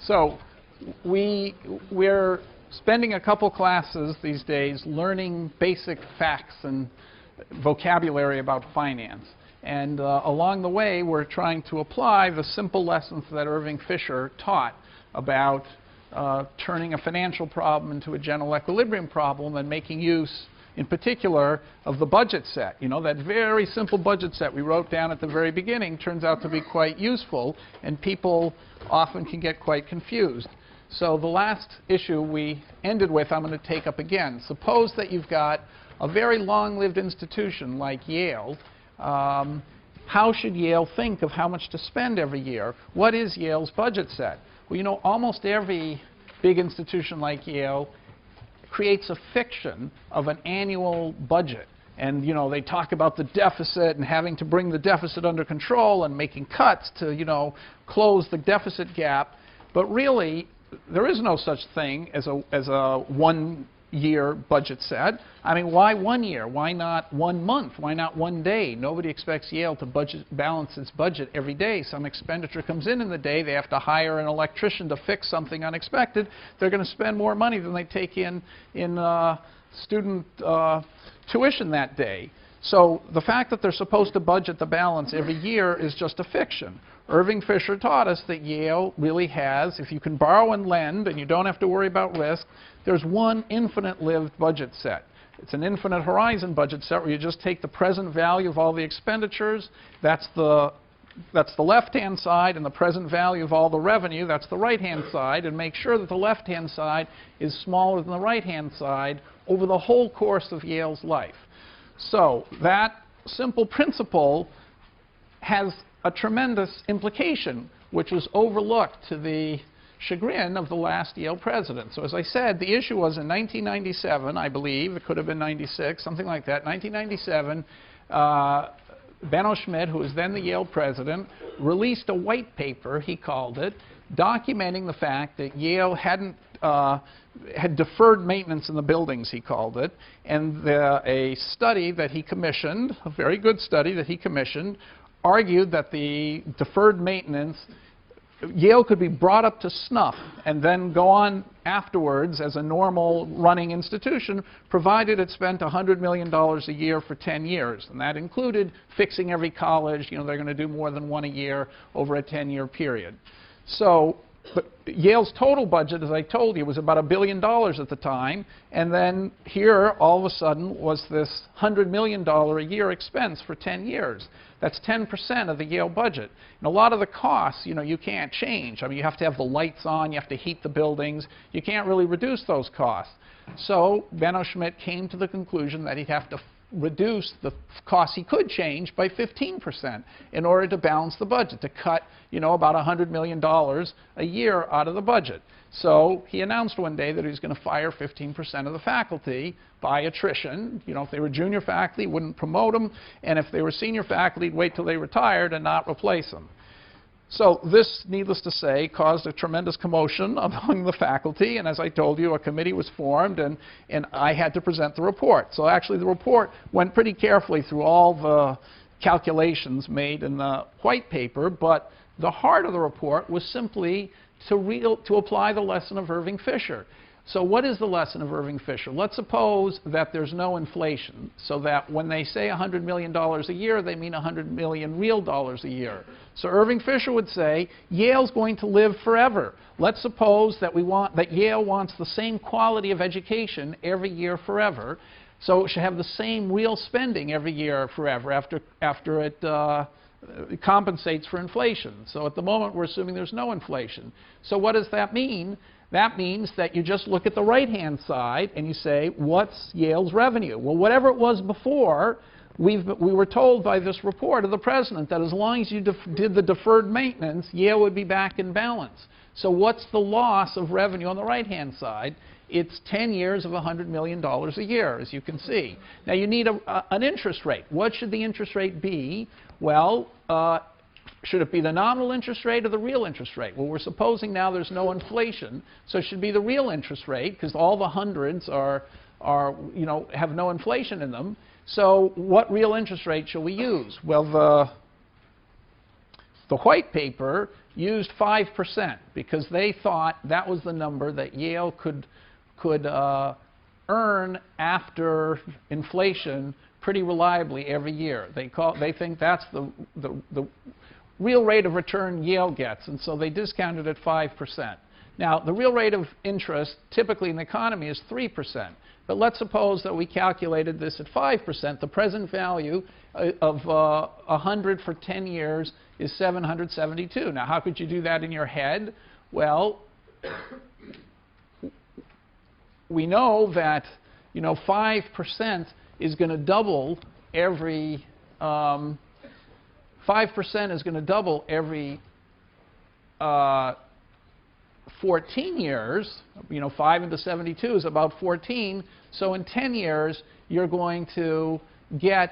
So we're spending a couple classes these days learning basic facts and vocabulary about finance. And along the way, we're trying to apply the simple lessons that Irving Fisher taught about turning a financial problem into a general equilibrium problem and making use, in particular, of the budget set. You know, that very simple budget set we wrote down at the very beginning turns out to be quite useful, and people often can get quite confused. So the last issue we ended with, I'm going to take up again. Suppose that you've got a very long-lived institution like Yale. How should Yale think of how much to spend every year? What is Yale's budget set? Well, you know, almost every big institution like Yale creates a fiction of an annual budget. And, you know, they talk about the deficit and having to bring the deficit under control and making cuts to, you know, close the deficit gap. But really, there is no such thing as a one-year budget set. I mean, why 1 year? Why not 1 month? Why not 1 day? Nobody expects Yale to balance its budget every day. Some expenditure comes in the day. They have to hire an electrician to fix something unexpected. They're going to spend more money than they take in student tuition that day. So the fact that they're supposed to budget the balance every year is just a fiction. Irving Fisher taught us that Yale really has, if you can borrow and lend and you don't have to worry about risk, there's one infinite-lived budget set. It's an infinite horizon budget set where you just take the present value of all the expenditures, that's the left-hand side, and the present value of all the revenue, that's the right-hand side, and make sure that the left-hand side is smaller than the right-hand side over the whole course of Yale's life. So that simple principle has a tremendous implication, which was overlooked to the chagrin of the last Yale president. So as I said, the issue was in 1997, I believe, it could have been 96, something like that. 1997, Benno Schmidt, who was then the Yale president, released a white paper, he called it, documenting the fact that Yale had deferred maintenance in the buildings, he called it, and a study that he commissioned, a very good study that he commissioned, argued that the deferred maintenance, Yale could be brought up to snuff and then go on afterwards as a normal running institution, provided it spent $100 million a year for 10 years. And that included fixing every college. You know, they're going to do more than one a year over a 10-year period. So Yale's total budget, as I told you, was about $1 billion at the time. And then here, all of a sudden, was this $100 million a year expense for 10 years. That's 10% of the Yale budget. And a lot of the costs, you know, you can't change. I mean, you have to have the lights on. You have to heat the buildings. You can't really reduce those costs. So Benno Schmidt came to the conclusion that he'd have to reduce the costs he could change by 15% in order to balance the budget, to cut, you know, about $100 million a year out of the budget. So he announced one day that he was going to fire 15% of the faculty by attrition. You know, if they were junior faculty, he wouldn't promote them, and if they were senior faculty, he'd wait till they retired and not replace them. So this, needless to say, caused a tremendous commotion among the faculty, and as I told you, a committee was formed, and I had to present the report. So actually the report went pretty carefully through all the calculations made in the white paper, but the heart of the report was simply to apply the lesson of Irving Fisher. So what is the lesson of Irving Fisher? Let's suppose that there's no inflation, so that when they say $100 million a year, they mean $100 million real dollars a year. So Irving Fisher would say, Yale's going to live forever. Let's suppose that Yale wants the same quality of education every year forever, so it should have the same real spending every year forever after it compensates for inflation. So at the moment, we're assuming there's no inflation. So what does that mean? That means that you just look at the right-hand side and you say, what's Yale's revenue? Well, whatever it was before, we were told by this report of the president that as long as you did the deferred maintenance, Yale would be back in balance. So what's the loss of revenue on the right-hand side? It's 10 years of $100 million a year, as you can see. Now, you need an interest rate. What should the interest rate be? Well, should it be the nominal interest rate or the real interest rate? Well, we're supposing now there's no inflation, so it should be the real interest rate, because all the hundreds are, you know, have no inflation in them. So what real interest rate shall we use? Well, The white paper used 5% because they thought that was the number that Yale could earn after inflation pretty reliably every year. They think that's the real rate of return Yale gets, and so they discounted at 5%. Now, the real rate of interest typically in the economy is 3%. But let's suppose that we calculated this at 5%. The present value of 100 for 10 years is 772. Now, how could you do that in your head? Well, we know that 5% is going to double every 5% is going to double every 14 years. 5 into 72 is about 14. So in 10 years, you're going to get,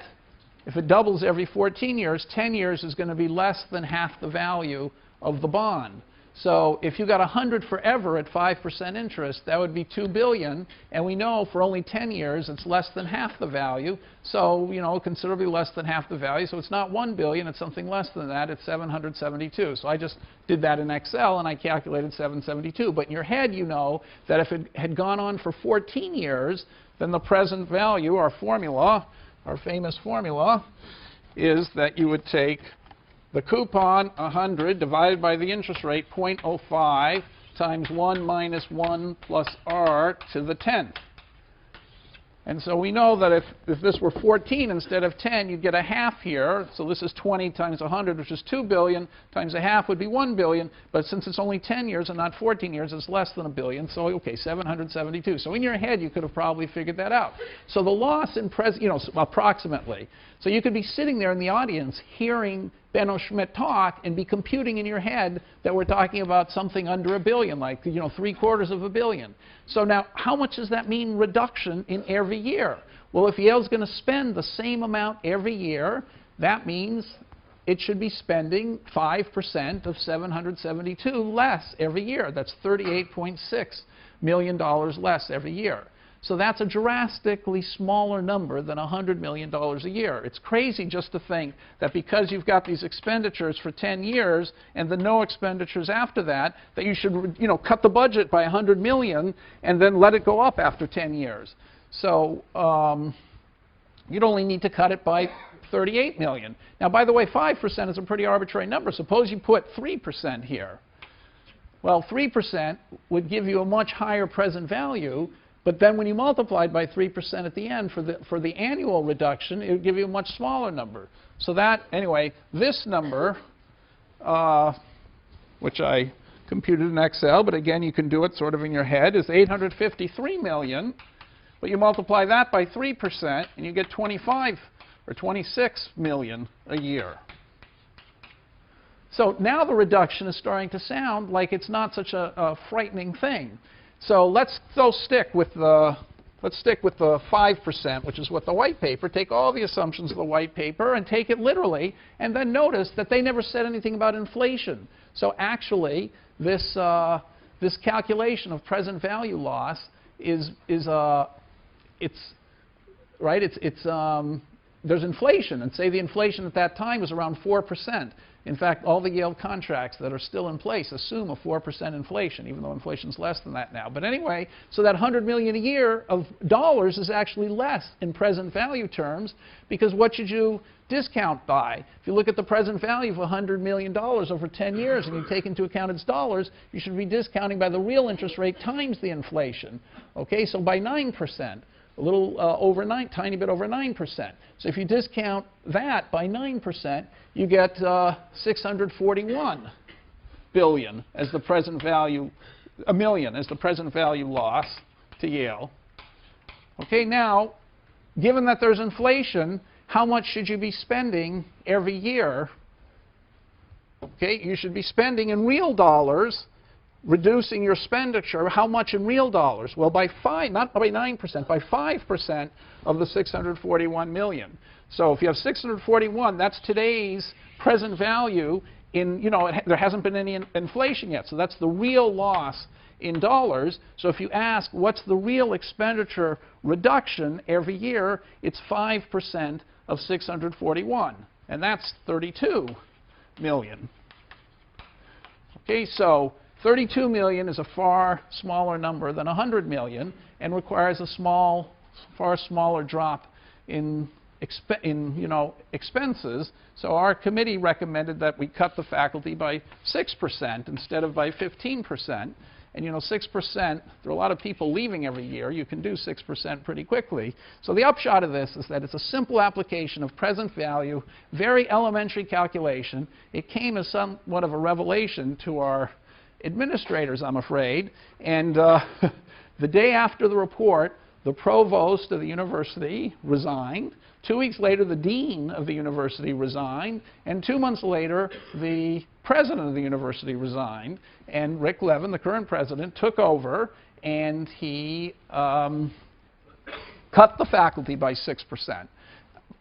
if it doubles every 14 years, 10 years is going to be less than half the value of the bond. So if you got 100 forever at 5% interest, that would be $2 billion. And we know for only 10 years, it's less than half the value. So, considerably less than half the value. So it's not $1 billion. It's something less than that. It's 772. So I just did that in Excel, and I calculated 772. But in your head, you know that if it had gone on for 14 years, then the present value, our formula, our famous formula, is that you would take the coupon, 100, divided by the interest rate, 0.05, times 1 minus 1 plus r to the 10th. And so we know that if this were 14 instead of 10, you'd get a half here. So this is 20 times 100, which is 2 billion, times a half would be 1 billion. But since it's only 10 years and not 14 years, it's less than a billion. So, okay, 772. So in your head, you could have probably figured that out. So the loss in approximately. So you could be sitting there in the audience hearing Benno Schmidt talk and be computing in your head that we're talking about something under a billion, like 3/4 of a billion. So now, how much does that mean reduction in every year? Well, if Yale's going to spend the same amount every year, that means it should be spending 5% of 772 less every year. That's $38.6 million less every year. So that's a drastically smaller number than $100 million a year. It's crazy just to think that because you've got these expenditures for 10 years and the no expenditures after that, that you should cut the budget by $100 million and then let it go up after 10 years. So you'd only need to cut it by $38 million. Now, by the way, 5% is a pretty arbitrary number. Suppose you put 3% here. Well, 3% would give you a much higher present value. But then when you multiplied by 3% at the end for the annual reduction, it would give you a much smaller number. So that, anyway, this number, which I computed in Excel, but again, you can do it sort of in your head, is 853 million. But you multiply that by 3%, and you get 25 or 26 million a year. So now the reduction is starting to sound like it's not such a frightening thing. So let's stick with the 5%, which is what the white paper. Take all the assumptions of the white paper and take it literally, and then notice that they never said anything about inflation. So actually, this calculation of present value loss there's inflation, and say the inflation at that time was around 4%. In fact, all the Yale contracts that are still in place assume a 4% inflation, even though inflation's less than that now. But anyway, so that $100 million a year of dollars is actually less in present value terms, because what should you discount by? If you look at the present value of $100 million over 10 years and you take into account its dollars, you should be discounting by the real interest rate times the inflation. Okay, so by 9%. A little over 9, tiny bit over 9%. So if you discount that by 9%, you get 641 billion as the present value, a million as the present value loss to Yale. Okay, now, given that there's inflation, how much should you be spending every year? Okay, you should be spending in real dollars, reducing your expenditure. How much in real dollars? Well, by 5, not by 9%, by 5% of the 641 million. So if you have 641, that's today's present value in, there hasn't been any inflation yet. So that's the real loss in dollars. So if you ask what's the real expenditure reduction every year, it's 5% of 641. And that's 32 million. Okay, so 32 million is a far smaller number than 100 million and requires a far smaller drop in expenses. So our committee recommended that we cut the faculty by 6% instead of by 15%. And 6%, there are a lot of people leaving every year. You can do 6% pretty quickly. So the upshot of this is that it's a simple application of present value, very elementary calculation. It came as somewhat of a revelation to our administrators, I'm afraid. And the day after the report, the provost of the university resigned. 2 weeks later, the dean of the university resigned. And 2 months later, the president of the university resigned. And Rick Levin, the current president, took over. And he cut the faculty by 6%.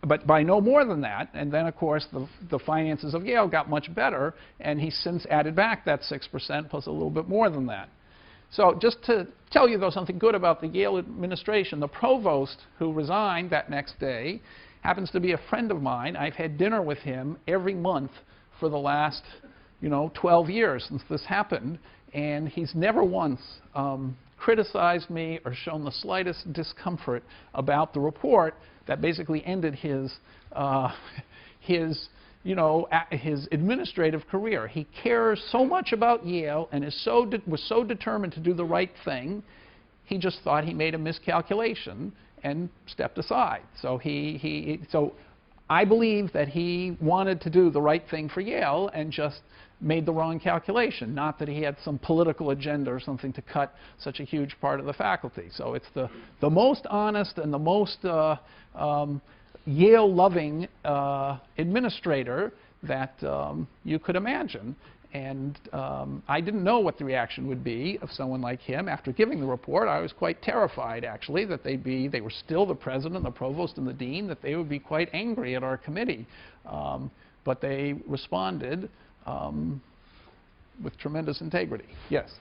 But by no more than that. And then, of course, the finances of Yale got much better. And he's since added back that 6% plus a little bit more than that. So just to tell you, though, something good about the Yale administration, the provost who resigned that next day happens to be a friend of mine. I've had dinner with him every month for the last 12 years since this happened. And he's never once criticized me or shown the slightest discomfort about the report that basically ended his administrative career. He cares so much about Yale and was so determined to do the right thing, he just thought he made a miscalculation and stepped aside. So so I believe that he wanted to do the right thing for Yale and just made the wrong calculation, not that he had some political agenda or something to cut such a huge part of the faculty. So it's the most honest and the most Yale-loving administrator that you could imagine. And I didn't know what the reaction would be of someone like him. After giving the report, I was quite terrified, actually, that they were still the president, the provost, and the dean, that they would be quite angry at our committee. But they responded with tremendous integrity. Yes?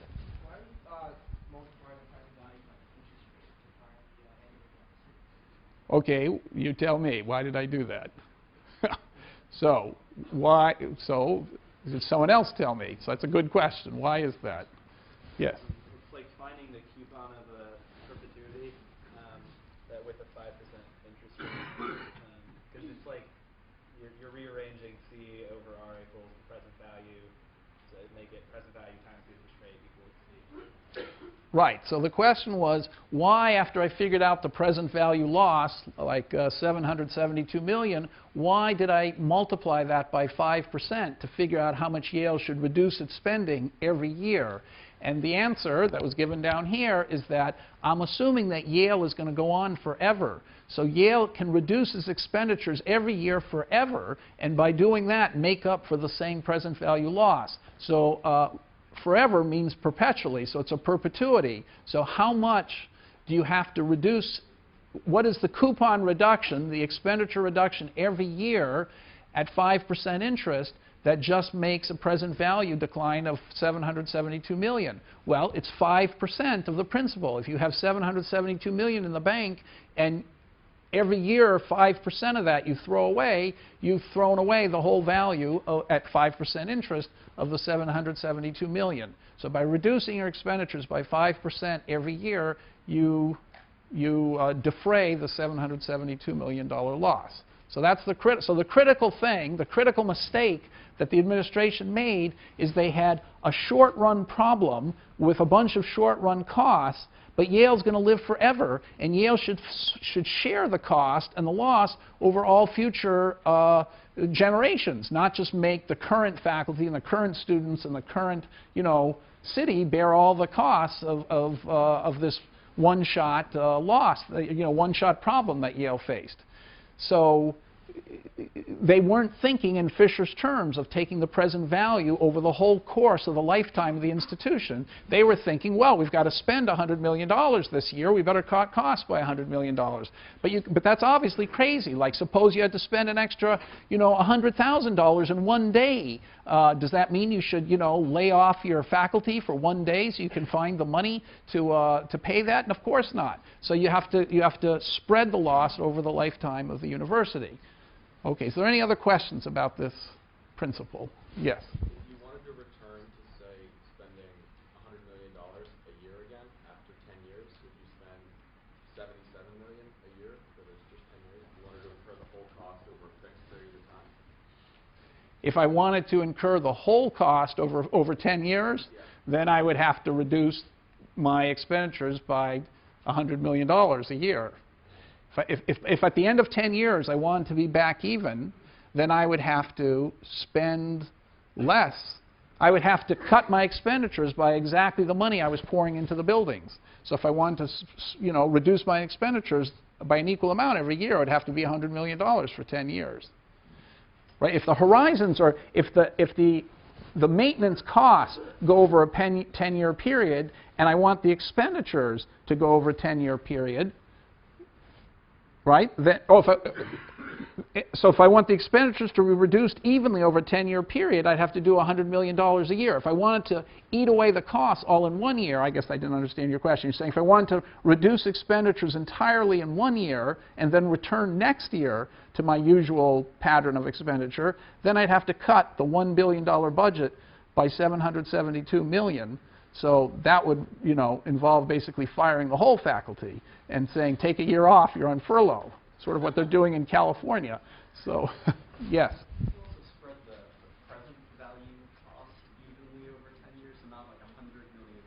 Okay, you tell me. Why did I do that? So why? So did someone else tell me? So that's a good question. Why is that? Yes. It's like finding the coupon of a perpetuity that with a 5% interest rate, because it's like you're rearranging C over R equals the present value to make it present value times the interest rate equals C. Right. So the question was, why, after I figured out the present value loss, like 772 million, why did I multiply that by 5% to figure out how much Yale should reduce its spending every year? And the answer that was given down here is that I'm assuming that Yale is going to go on forever. So Yale can reduce its expenditures every year forever, and by doing that, make up for the same present value loss. So forever means perpetually, so it's a perpetuity. So how much do you have to reduce? What is the coupon reduction, the expenditure reduction every year at 5% interest that just makes a present value decline of 772 million? Well, it's 5% of the principal. If you have 772 million in the bank and every year 5% of that you throw away, you've thrown away the whole value at 5% interest of the 772 million. So by reducing your expenditures by 5% every year, you defray the $772 million loss. So that's the critical thing, the critical mistake that the administration made is they had a short-run problem with a bunch of short-run costs, but Yale's going to live forever, and Yale should share the cost and the loss over all future generations, not just make the current faculty and the current students and the current city bear all the costs of this one-shot loss, one-shot problem that Yale faced. So they weren't thinking in Fisher's terms of taking the present value over the whole course of the lifetime of the institution. They were thinking, well, we've got to spend $100 million this year. We better cut costs by $100 million. But that's obviously crazy. Like, suppose you had to spend an extra, $100,000 in one day. Does that mean you should, lay off your faculty for one day so you can find the money to pay that? And of course not. So you have to spread the loss over the lifetime of the university. Okay, so are there any other questions about this principle? Yes? You wanted to return to say, spending $100 million a year again after 10 years, would you spend $77 million a year for those just 10 years? If you wanted to incur the whole cost over a fixed period of time? If I wanted to incur the whole cost over 10 years, then I would have to reduce my expenditures by $100 million a year. If at the end of 10 years I wanted to be back even, then I would have to spend less. I would have to cut my expenditures by exactly the money I was pouring into the buildings. So if I wanted to, reduce my expenditures by an equal amount every year, it would have to be $100 million for 10 years. Right? If the horizons are, if the maintenance costs go over a 10-year period, and I want the expenditures to go over a 10-year period, right? So if I want the expenditures to be reduced evenly over a 10-year period, I'd have to do $100 million a year. If I wanted to eat away the costs all in 1 year, I guess I didn't understand your question. You're saying if I wanted to reduce expenditures entirely in 1 year and then return next year to my usual pattern of expenditure, then I'd have to cut the $1 billion budget by $772 million. So that would, involve basically firing the whole faculty and saying, take a year off, you're on furlough. Sort of what they're doing in California. So, yes? You also spread the present value cost evenly over 10 years, so not like $100 million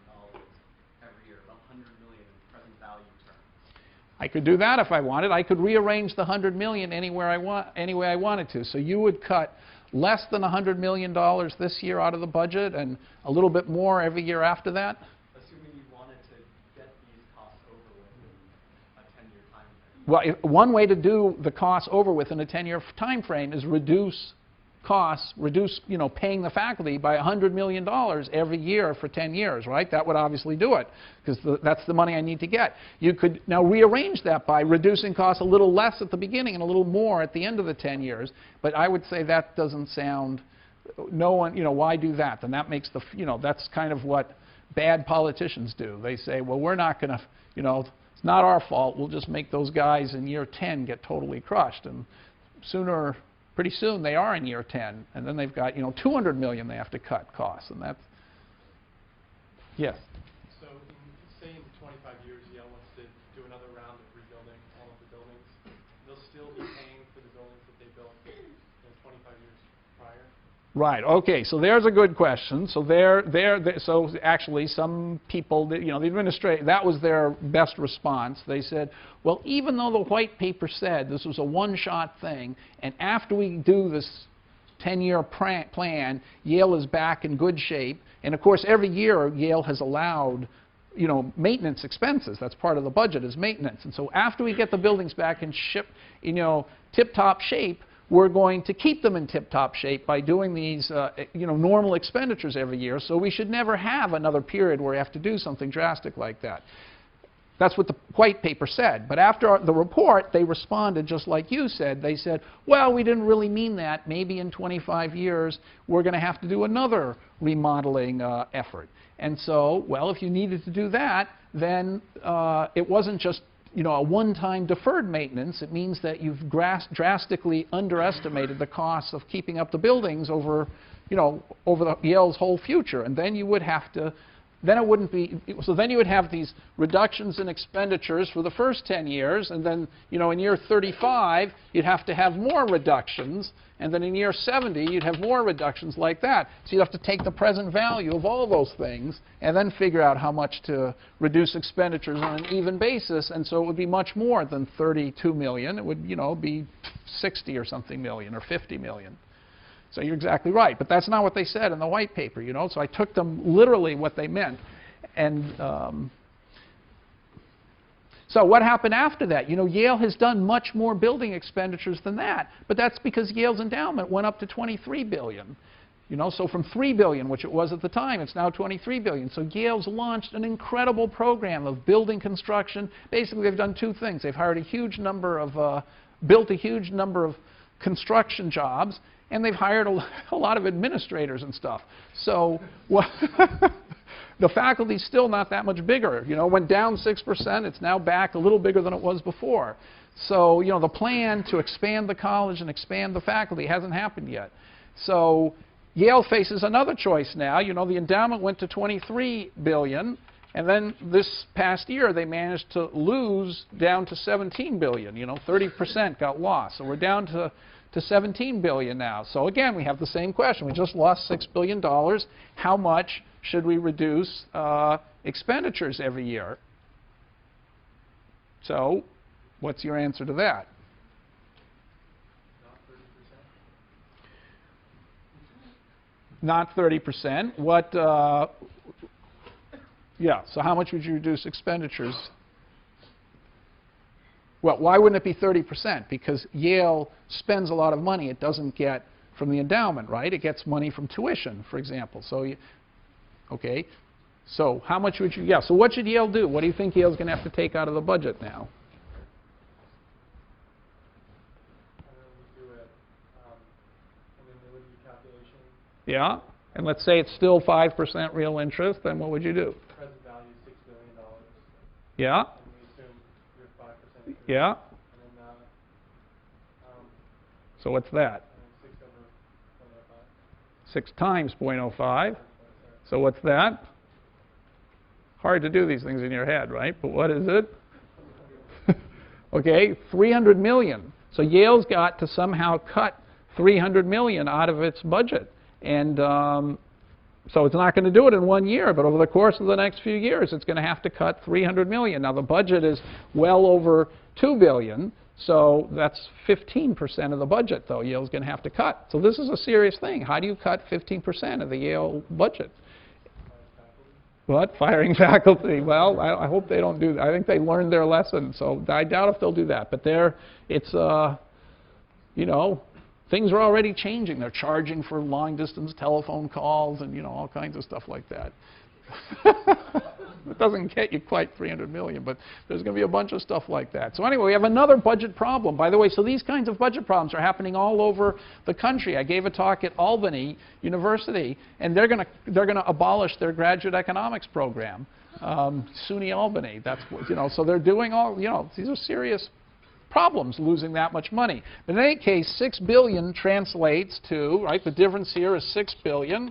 every year, but $100 million in present value terms. I could do that if I wanted. I could rearrange the $100 million any way I wanted to. So you would cut less than $100 million this year out of the budget and a little bit more every year after that. Assuming you wanted to get these costs over with in a 10-year time frame. Well, one way to do the costs over with in a 10-year time frame is reduce costs, paying the faculty by $100 million every year for 10 years, right? That would obviously do it, because that's the money I need to get. You could now rearrange that by reducing costs a little less at the beginning and a little more at the end of the 10 years, but I would say that doesn't sound, no one, why do that? Then that makes the, that's kind of what bad politicians do. They say, well, we're not going to, it's not our fault, we'll just make those guys in year 10 get totally crushed, and pretty soon they are in year 10, and then they've got, $200 million they have to cut costs, and that's, yes? So say in 25 years Yale wants to do another round of rebuilding all of the buildings, they'll still be paying for the buildings that they built 25 years prior? Right. Okay. So there's a good question. So so actually, some people, the administration, that was their best response. They said, well, even though the white paper said this was a one-shot thing, and after we do this 10-year plan, Yale is back in good shape. And of course, every year Yale has allowed, maintenance expenses. That's part of the budget is maintenance. And so after we get the buildings back in tip-top shape, we're going to keep them in tip-top shape by doing these, normal expenditures every year. So we should never have another period where we have to do something drastic like that. That's what the white paper said. But after the report, they responded just like you said. They said, well, we didn't really mean that. Maybe in 25 years, we're going to have to do another remodeling effort. And so, well, if you needed to do that, then it wasn't just a one-time deferred maintenance. It means that you've drastically underestimated the costs of keeping up the buildings over Yale's whole future. And then you would have to, then it wouldn't be, so then you would have these reductions in expenditures for the first 10 years, and then, in year 35, you'd have to have more reductions, and then in year 70, you'd have more reductions like that. So you'd have to take the present value of all those things and then figure out how much to reduce expenditures on an even basis, and so it would be much more than 32 million. It would, be 60 or something million or 50 million. So you're exactly right, but that's not what they said in the white paper, So I took them literally what they meant. And so what happened after that? Yale has done much more building expenditures than that, but that's because Yale's endowment went up to 23 billion. So from 3 billion, which it was at the time, it's now 23 billion. So Yale's launched an incredible program of building construction. Basically, they've done two things. They've hired a huge number of, built a huge number of construction jobs, and they've hired a lot of administrators and stuff. So the faculty's still not that much bigger. It went down 6%. It's now back a little bigger than it was before. So, the plan to expand the college and expand the faculty hasn't happened yet. So Yale faces another choice now. You know, the endowment went to $23 billion, and then this past year they managed to lose down to $17 billion. You know, 30% got lost. So we're down to $17 billion now. So again, we have the same question. We just lost $6 billion. How much should we reduce expenditures every year? So what's your answer to that? Not 30%. What? Yeah. So how much would you reduce expenditures? Well, why wouldn't it be 30%? Because Yale spends a lot of money it doesn't get from the endowment, right? It gets money from tuition, for example. So, okay. So how much would you? Yeah. So what should Yale do? What do you think Yale's going to have to take out of the budget now? Yeah, and let's say it's still 5% real interest, then what would you do? Present value $6 billion. Yeah. And we assume you're 5% interest. Yeah. And then, so what's that? 6 over 0.05. 6 times 0.05. So what's that? Hard to do these things in your head, right? But what is it? Okay, 300 million. So Yale's got to somehow cut 300 million out of its budget. And so it's not going to do it in 1 year, but over the course of the next few years, it's going to have to cut 300 million. Now, the budget is well over 2 billion, so that's 15% of the budget, though, Yale's going to have to cut. So this is a serious thing. How do you cut 15% of the Yale budget? What? Firing faculty. Well, I hope they don't do that. I think they learned their lesson, so I doubt if they'll do that. But it's, you know, things are already changing. They're charging for long-distance telephone calls and, you know, all kinds of stuff like that. It doesn't get you quite 300 million, but there's going to be a bunch of stuff like that. So anyway, we have another budget problem. By the way, so these kinds of budget problems are happening all over the country. I gave a talk at Albany University, and they're going to abolish their graduate economics program, SUNY Albany. That's what, you know. So they're doing all, you know, these are serious problems, losing that much money. But in any case, 6 billion translates to, right, the difference here is 6 billion,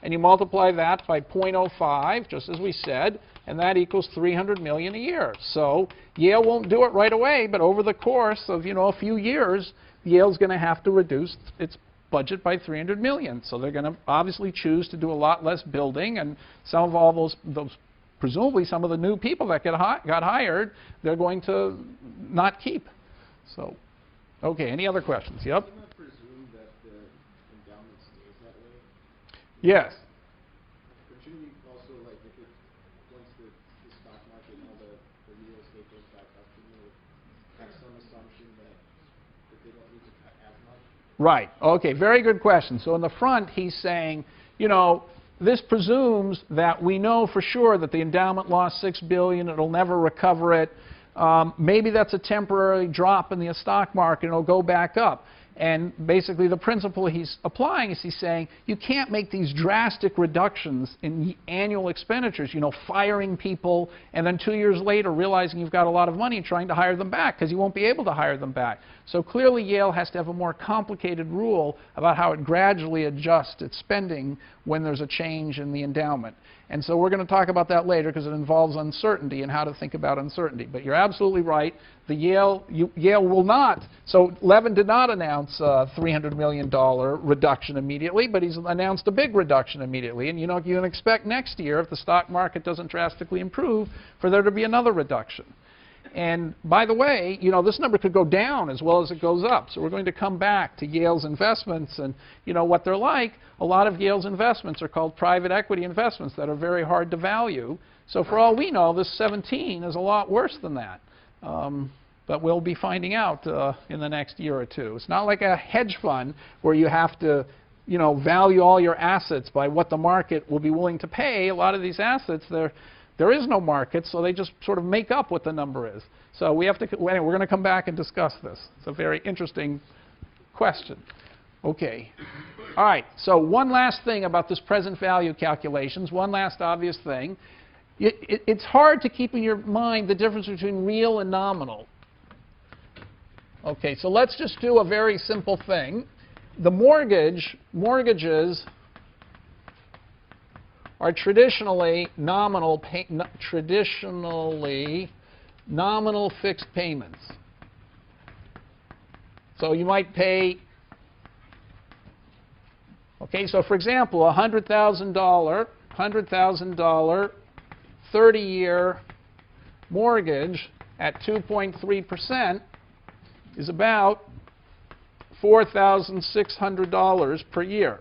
and you multiply that by 0.05, just as we said, and that equals 300 million a year. So Yale won't do it right away, but over the course of, you know, a few years, Yale's going to have to reduce its budget by 300 million. So they're going to obviously choose to do a lot less building, and some of all those presumably some of the new people that got hired, they're going to not keep. So, okay, any other questions? Yep. Can I presume that the endowment stays that way? Yes. But shouldn't we also, like, if it, once the stock market and all the real estate goes back up, shouldn't we have some assumption that they don't need to cut as much? Right. Okay, very good question. So in the front, he's saying, you know, this presumes that we know for sure that the endowment lost $6 billion, it'll never recover it. Maybe that's a temporary drop in the stock market, and it'll go back up. And basically the principle he's applying is he's saying you can't make these drastic reductions in annual expenditures, you know, firing people and then 2 years later realizing you've got a lot of money and trying to hire them back, because you won't be able to hire them back. So clearly Yale has to have a more complicated rule about how it gradually adjusts its spending when there's a change in the endowment. And so we're going to talk about that later because it involves uncertainty and how to think about uncertainty. But you're absolutely right. The Yale will not. So Levin did not announce a $300 million reduction immediately, but he's announced a big reduction immediately. And you know, you can expect next year, if the stock market doesn't drastically improve, for there to be another reduction. And by the way, you know, this number could go down as well as it goes up. So we're going to come back to Yale's investments and, you know, what they're like. A lot of Yale's investments are called private equity investments that are very hard to value. So for all we know, this 17 is a lot worse than that. But we'll be finding out in the next year or two. It's not like a hedge fund where you have to, you know, value all your assets by what the market will be willing to pay. A lot of these assets, there is no market, so they just sort of make up what the number is. So we have to, anyway, we're going to come back and discuss this. It's a very interesting question. Okay. All right, so one last thing about this present value calculations, one last obvious thing. It's hard to keep in your mind the difference between real and nominal. Okay, so let's just do a very simple thing. The mortgages are traditionally nominal fixed payments. So you might pay, okay, so for example, a $100,000 30-year mortgage at 2.3% is about $4,600 per year.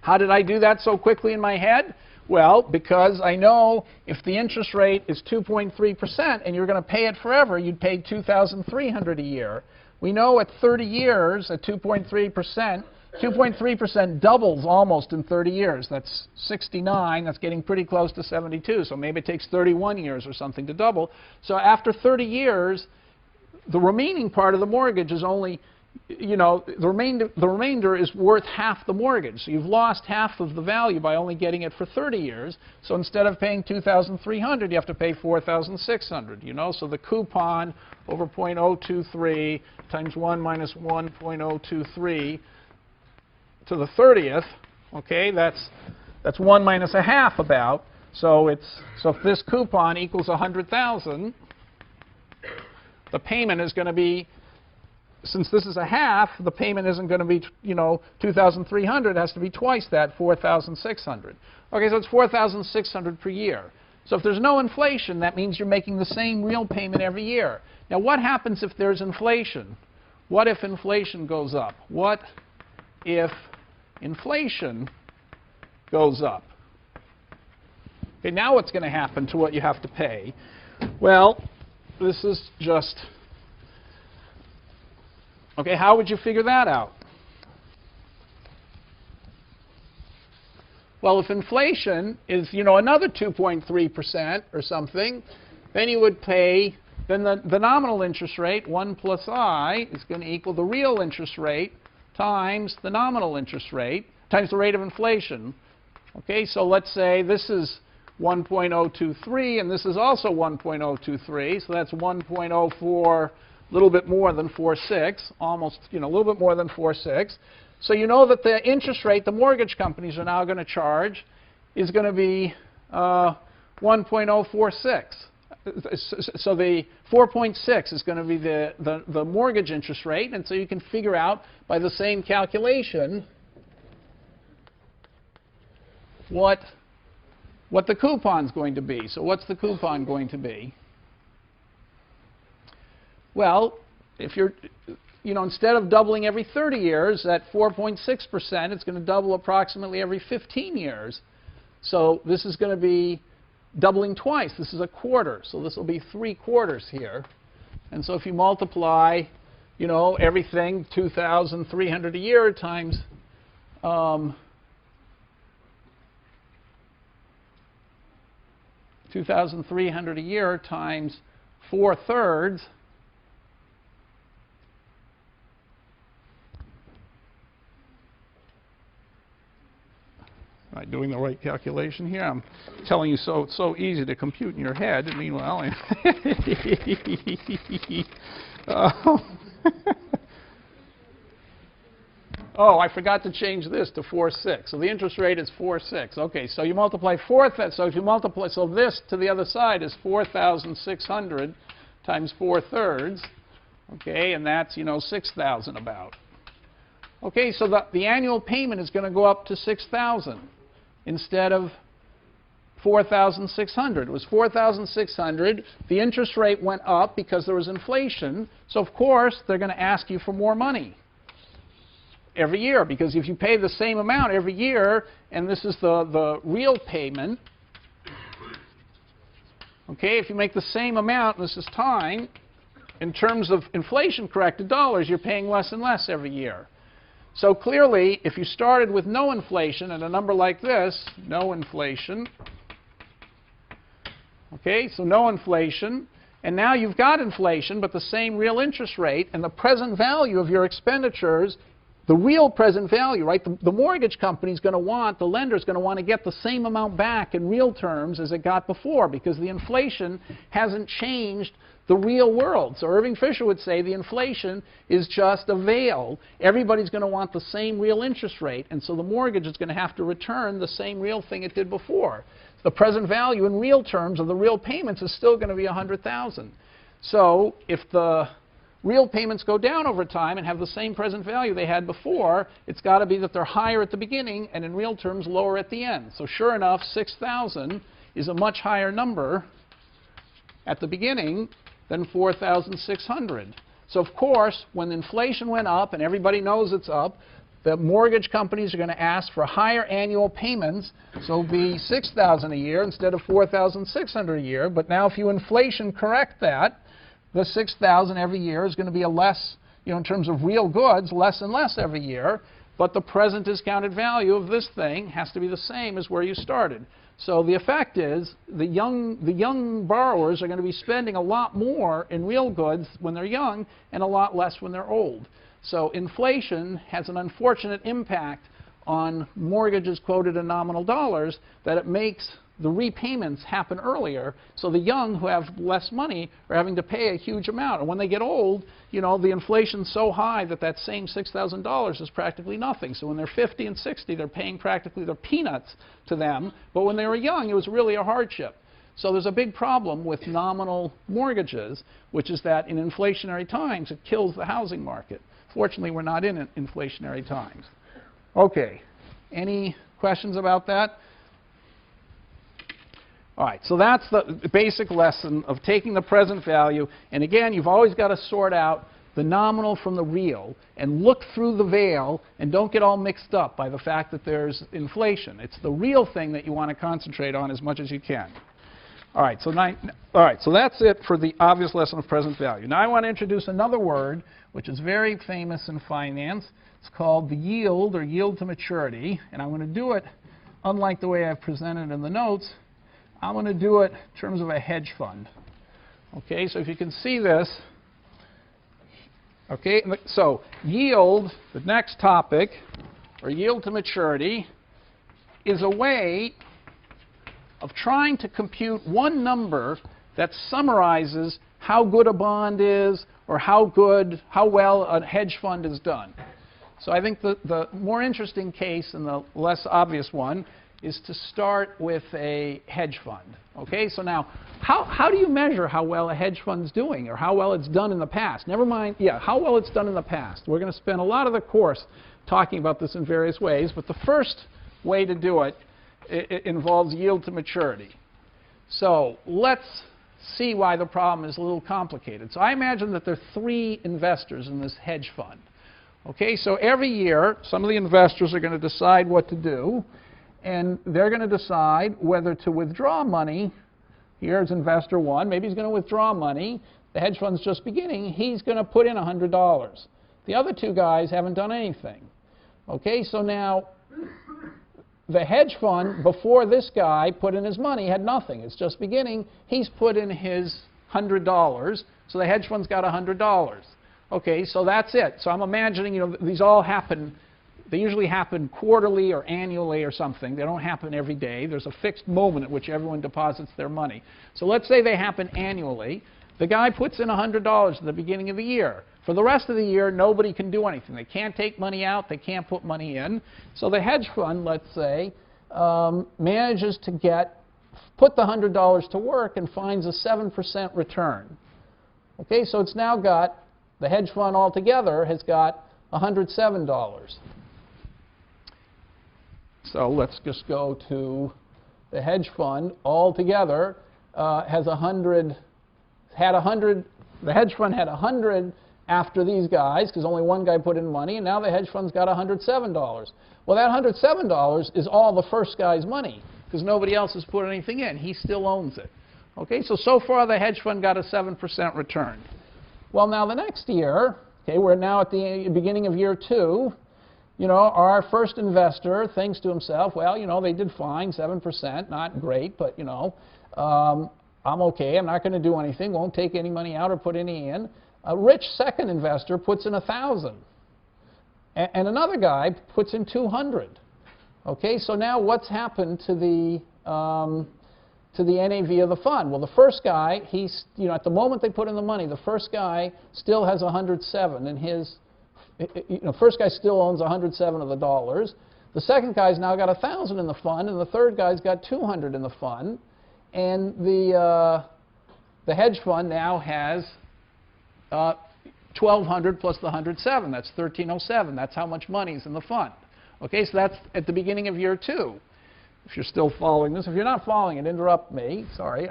How did I do that so quickly in my head? Well, because I know if the interest rate is 2.3% and you're going to pay it forever, you'd pay $2,300 a year. We know at 30 years, at 2.3%, 2.3% doubles almost in 30 years. That's 69. That's getting pretty close to 72. So maybe it takes 31 years or something to double. So after 30 years, the remaining part of the mortgage is only, you know, the remainder is worth half the mortgage. So you've lost half of the value by only getting it for 30 years. So instead of paying $2,300, you have to pay $4,600, you know. So the coupon over 0.023 times 1 minus 1.023 to the 30th, okay, that's 1 minus a half about. So if this coupon equals 100,000, the payment is going to be, since this is a half, the payment isn't going to be, you know, 2,300. It has to be twice that, 4,600. Okay, so it's 4,600 per year. So if there's no inflation, that means you're making the same real payment every year. Now, what happens if there's inflation? What if inflation goes up? What if inflation goes up? Okay, now what's going to happen to what you have to pay? Well, this is just, okay, how would you figure that out? Well, if inflation is, you know, another 2.3% or something, then you would pay, then the nominal interest rate, 1 plus I, is going to equal the real interest rate times the nominal interest rate times the rate of inflation. Okay, so let's say this is 1.023, and this is also 1.023, so that's 1.04, a little bit more than 46, almost, you know, a little bit more than 46. So you know that the interest rate the mortgage companies are now going to charge is going to be 1.046. So the 4.6 is going to be the mortgage interest rate, and so you can figure out by the same calculation what the coupon's going to be. So what's the coupon going to be? Well, if you're, you know, instead of doubling every 30 years at 4.6%, it's going to double approximately every 15 years. So this is going to be doubling twice. This is a quarter. So this will be 3/4 here. And so if you multiply, you know, everything 2,300 a year times 2,300 a year times 4/3, am I doing the right calculation here? I'm telling you it's so easy to compute in your head, and meanwhile, oh, I forgot to change this to 4.6. So the interest rate is 4.6. Okay, so you multiply so this to the other side is 4,600 times 4/3. Okay, and that's, you know, 6,000 about. Okay, so the annual payment is going to go up to 6,000 instead of 4,600. It was 4,600. The interest rate went up because there was inflation. So of course they're going to ask you for more money every year, because if you pay the same amount every year, and this is the real payment, okay, if you make the same amount, and this is time, in terms of inflation-corrected dollars, you're paying less and less every year. So clearly, if you started with no inflation and a number like this, no inflation, okay, so no inflation, and now you've got inflation, but the same real interest rate, and the present value of your expenditures the real present value, right? The mortgage company's going to want, the lender's going to want to get the same amount back in real terms as it got before because the inflation hasn't changed the real world. So Irving Fisher would say the inflation is just a veil. Everybody's going to want the same real interest rate, and so the mortgage is going to have to return the same real thing it did before. The present value in real terms of the real payments is still going to be $100,000. So if the real payments go down over time and have the same present value they had before, it's got to be that they're higher at the beginning and in real terms lower at the end. So sure enough, 6,000 is a much higher number at the beginning than 4,600. So of course, when inflation went up, and everybody knows it's up, the mortgage companies are going to ask for higher annual payments, so it'll be 6,000 a year instead of 4,600 a year. But now if you inflation correct that, the 6,000 every year is going to be a less, in terms of real goods, less and less every year. But the present discounted value of this thing has to be the same as where you started. So the effect is the young borrowers are going to be spending a lot more in real goods when they're young and a lot less when they're old. So inflation has an unfortunate impact on mortgages quoted in nominal dollars that it makes the repayments happen earlier. So the young who have less money are having to pay a huge amount. And when they get old, the inflation's so high that that same $6,000 is practically nothing. So when they're 50 and 60, they're paying practically their peanuts to them. But when they were young, it was really a hardship. So there's a big problem with nominal mortgages, which is that in inflationary times, it kills the housing market. Fortunately, we're not in inflationary times. Okay, any questions about that? All right, so that's the basic lesson of taking the present value. And again, you've always got to sort out the nominal from the real and look through the veil and don't get all mixed up by the fact that there's inflation. It's the real thing that you want to concentrate on as much as you can. All right, so that's it for the obvious lesson of present value. Now I want to introduce another word which is very famous in finance. It's called the yield, or yield to maturity. And I'm going to do it, unlike the way I've presented in the notes, I'm going to do it in terms of a hedge fund. Okay, so if you can see this, okay, so yield, the next topic, or yield to maturity, is a way of trying to compute one number that summarizes how good a bond is or how well a hedge fund is done. So I think the more interesting case and the less obvious one is to start with a hedge fund. Okay, so now how do you measure how well a hedge fund's doing or how well it's done in the past? Never mind, how well it's done in the past. We're going to spend a lot of the course talking about this in various ways, but the first way to do it involves yield to maturity. So let's see why the problem is a little complicated. So I imagine that there are 3 investors in this hedge fund. Okay, so every year some of the investors are going to decide what to do, and they're going to decide whether to withdraw money. Here's investor 1. Maybe he's going to withdraw money. The hedge fund's just beginning. He's going to put in $100. The other 2 guys haven't done anything. Okay, so now the hedge fund, before this guy put in his money, had nothing. It's just beginning. He's put in his $100, so the hedge fund's got $100. Okay, so that's it. So I'm imagining, these all happen. They usually happen quarterly or annually or something. They don't happen every day. There's a fixed moment at which everyone deposits their money. So let's say they happen annually. The guy puts in $100 at the beginning of the year. For the rest of the year, nobody can do anything. They can't take money out. They can't put money in. So the hedge fund, let's say, manages to put the $100 to work and finds a 7% return. Okay, so it's now got, the hedge fund altogether has got $107. So let's just go to the hedge fund altogether has the hedge fund had 100 after these guys, because only one guy put in money, and now the hedge fund's got $107. Well, that $107 is all the first guy's money, because nobody else has put anything in. He still owns it. Okay, so far the hedge fund got a 7% return. Well, now the next year, okay, we're now at the beginning of year 2. Our first investor thinks to himself, well, they did fine, 7%, not great, but, I'm okay. I'm not going to do anything, won't take any money out or put any in. A rich second investor puts in $1,000. and another guy puts in 200. Okay, so now what's happened to the NAV of the fund? Well, the first guy, he's, at the moment they put in the money, the first guy still has 107 in his, first guy still owns 107 of the dollars. The second guy's now got 1,000 in the fund, and the third guy's got 200 in the fund. And the hedge fund now has 1,200 plus the 107. That's 1,307. That's how much money is in the fund. Okay, so that's at the beginning of year 2. If you're still following this, if you're not following it, interrupt me. Sorry.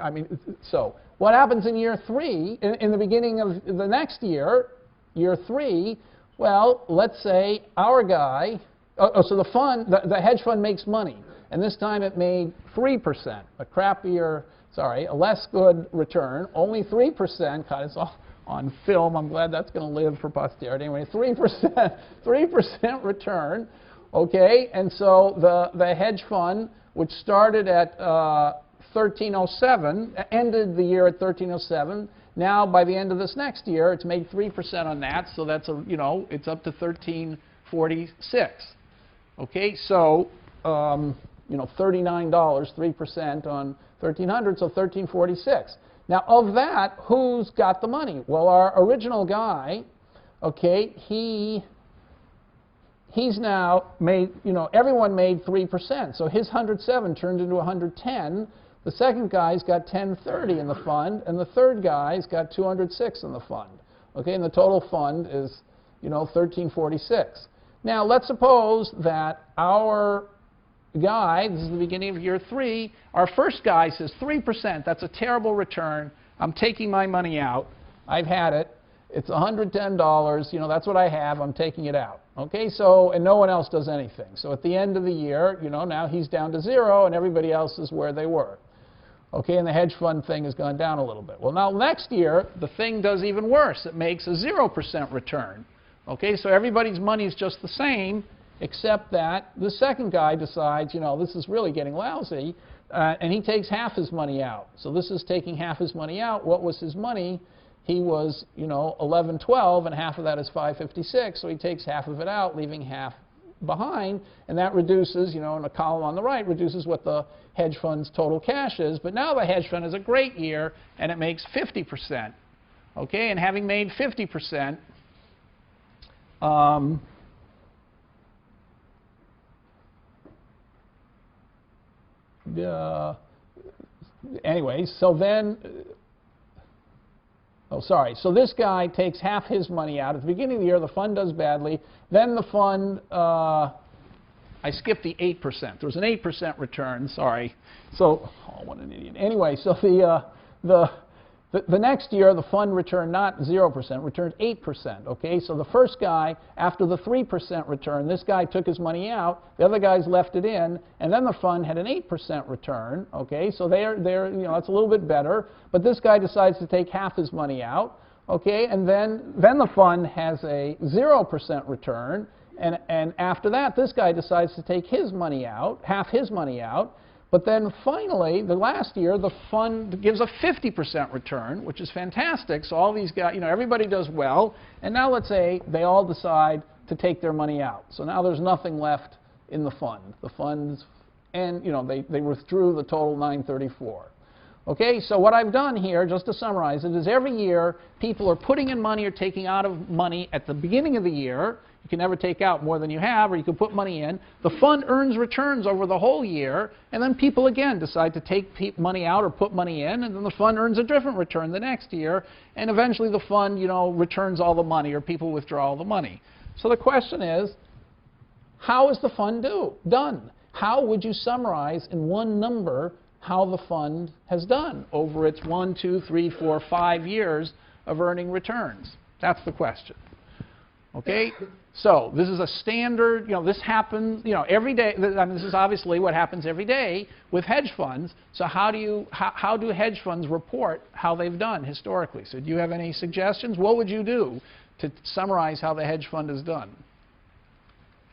So what happens in year 3? In the beginning of the next year, year 3? Well, let's say our guy. So the fund, the hedge fund makes money, and this time it made 3%, a less good return, only 3%. God, it's all on film. I'm glad that's going to live for posterity. Anyway, 3% return. Okay, and so the hedge fund, which started at 1307, ended the year at 1307. Now, by the end of this next year, it's made 3% on that, so that's it's up to 1346. Okay, so $39, 3% on 1,300, so 1,346. Now, of that, who's got the money? Well, our original guy, okay, he's now made, everyone made 3%. So his 107 turned into 110. The second guy's got 1030 in the fund, and the third guy's got 206 in the fund. Okay, and the total fund is, 1,346. Now, let's suppose that our guy, this is the beginning of year 3, our first guy says 3%, that's a terrible return. I'm taking my money out. I've had it. It's $110. That's what I have. I'm taking it out. Okay, so, and no one else does anything. So at the end of the year, now he's down to 0, and everybody else is where they were. Okay, and the hedge fund thing has gone down a little bit. Well, now next year, the thing does even worse. It makes a 0% return. Okay, so everybody's money is just the same, except that the second guy decides, this is really getting lousy, and he takes half his money out. So this is taking half his money out. What was his money? He was, 1112, and half of that is 556, so he takes half of it out, leaving half behind, and that reduces, in the column on the right, reduces what the hedge fund's total cash is. But now the hedge fund has a great year, and it makes 50%. Okay, and having made 50%, anyway, so then, so this guy takes half his money out. At the beginning of the year, the fund does badly. Then the fund, I skipped the 8%. There was an 8% return, sorry. So, oh, what an idiot. Anyway, so the next year, the fund returned not 0%, returned 8%. Okay, so the first guy, after the 3% return, this guy took his money out, the other guys left it in, and then the fund had an 8% return. Okay, so they're that's a little bit better, but this guy decides to take half his money out. Okay, and then the fund has a 0% return, and after that, this guy decides to take his money out, half his money out. But then finally, the last year, the fund gives a 50% return, which is fantastic. So all these guys, everybody does well. And now let's say they all decide to take their money out. So now there's nothing left in the fund. The funds, and they withdrew the total 934. Okay, so what I've done here, just to summarize it, is every year people are putting in money or taking out of money at the beginning of the year. You can never take out more than you have, or you can put money in. The fund earns returns over the whole year, and then people again decide to take money out or put money in, and then the fund earns a different return the next year, and eventually the fund, returns all the money, or people withdraw all the money. So the question is, how is the fund done? How would you summarize in one number how the fund has done over its 1, 2, 3, 4, 5 years of earning returns? That's the question. Okay, so this is a standard, this happens, every day. This is obviously what happens every day with hedge funds. So how do hedge funds report how they've done historically? So do you have any suggestions? What would you do to summarize how the hedge fund has done?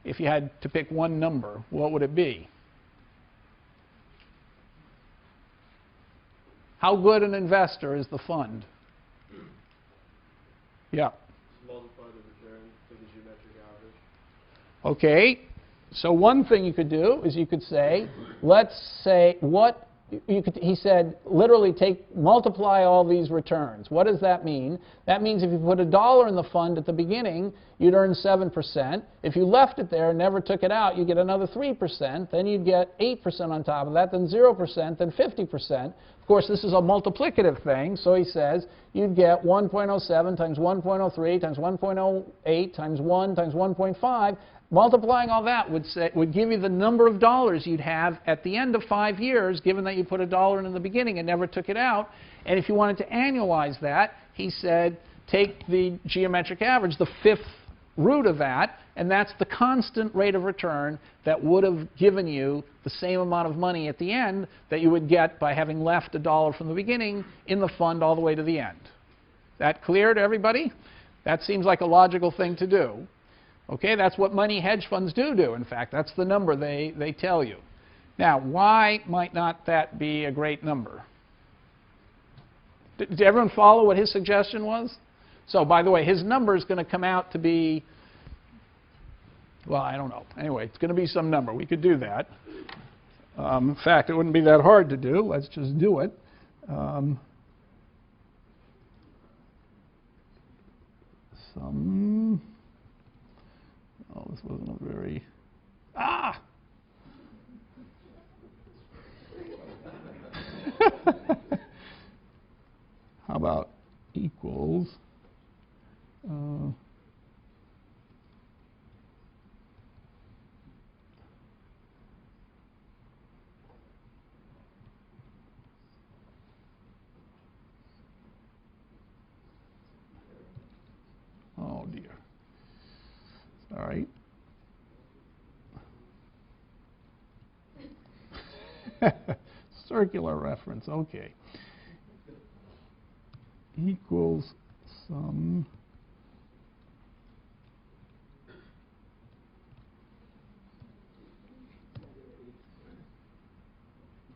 If you had to pick one number, what would it be? How good an investor is the fund? Yeah. Multiply the return to the geometric average. Okay, so one thing you could do is you could say, let's say what you could, he said, literally multiply all these returns. What does that mean? That means if you put $1 in the fund at the beginning, you'd earn 7%. If you left it there and never took it out, you get another 3%. Then you'd get 8% on top of that, then 0%, then 50%. Of course, this is a multiplicative thing, so he says you'd get 1.07 times 1.03 times 1.08 times 1 times 1.5. Multiplying all that would give you the number of dollars you'd have at the end of 5 years, given that you put $1 in the beginning and never took it out. And if you wanted to annualize that, he said take the geometric average, the fifth root of that, and that's the constant rate of return that would have given you the same amount of money at the end that you would get by having left $1 from the beginning in the fund all the way to the end. That clear to everybody? That seems like a logical thing to do. Okay, that's what money hedge funds do. In fact, that's the number they tell you. Now, why might not that be a great number? Did everyone follow what his suggestion was? So, by the way, his number is going to come out to be, well, I don't know. Anyway, it's going to be some number. We could do that. In fact, it wouldn't be that hard to do. Let's just do it. Oh, this wasn't a very... Ah! How about equals... oh, dear. All right. Circular reference, okay. Equals sum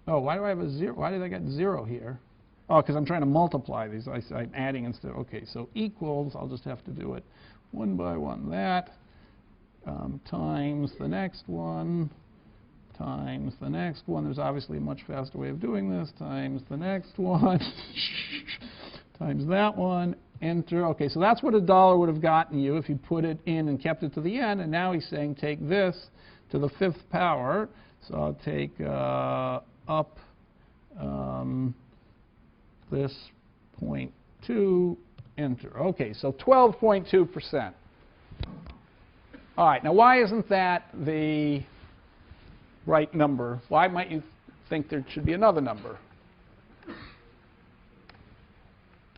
oh, why do I have a 0? Why did I get 0 here? Oh, because I'm trying to multiply these. I'm adding instead. Okay, so equals, I'll just have to do it one by one. That times the next one, times the next one. There's obviously a much faster way of doing this. Times the next one, times that one, enter. Okay, so that's what $1 would have gotten you if you put it in and kept it to the end. And now he's saying take this to the 5th power. So I'll take up this 0.2, enter. Okay, so 12.2%. All right, now why isn't that the right number? Why might you think there should be another number?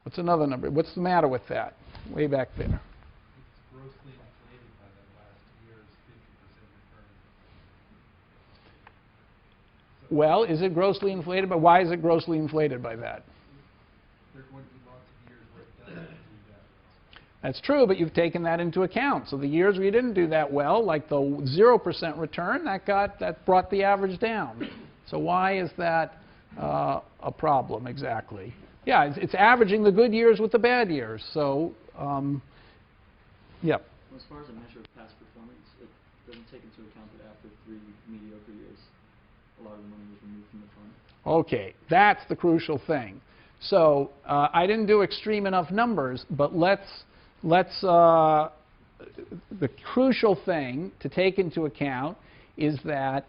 What's another number? What's the matter with that? Way back there. It's grossly inflated by that last year's 50% return. Well, is it grossly inflated? But why is it grossly inflated by that? There are going to be lots of years where it doesn't do that. That's true, but you've taken that into account. So the years where you didn't do that well, like the 0% return, that brought the average down. So why is that a problem exactly? Yeah, it's averaging the good years with the bad years. So, yep. Well, as far as a measure of past performance, it doesn't take into account that after 3 mediocre years, a lot of the money was removed from the fund. Okay, that's the crucial thing. So I didn't do extreme enough numbers, but the crucial thing to take into account is that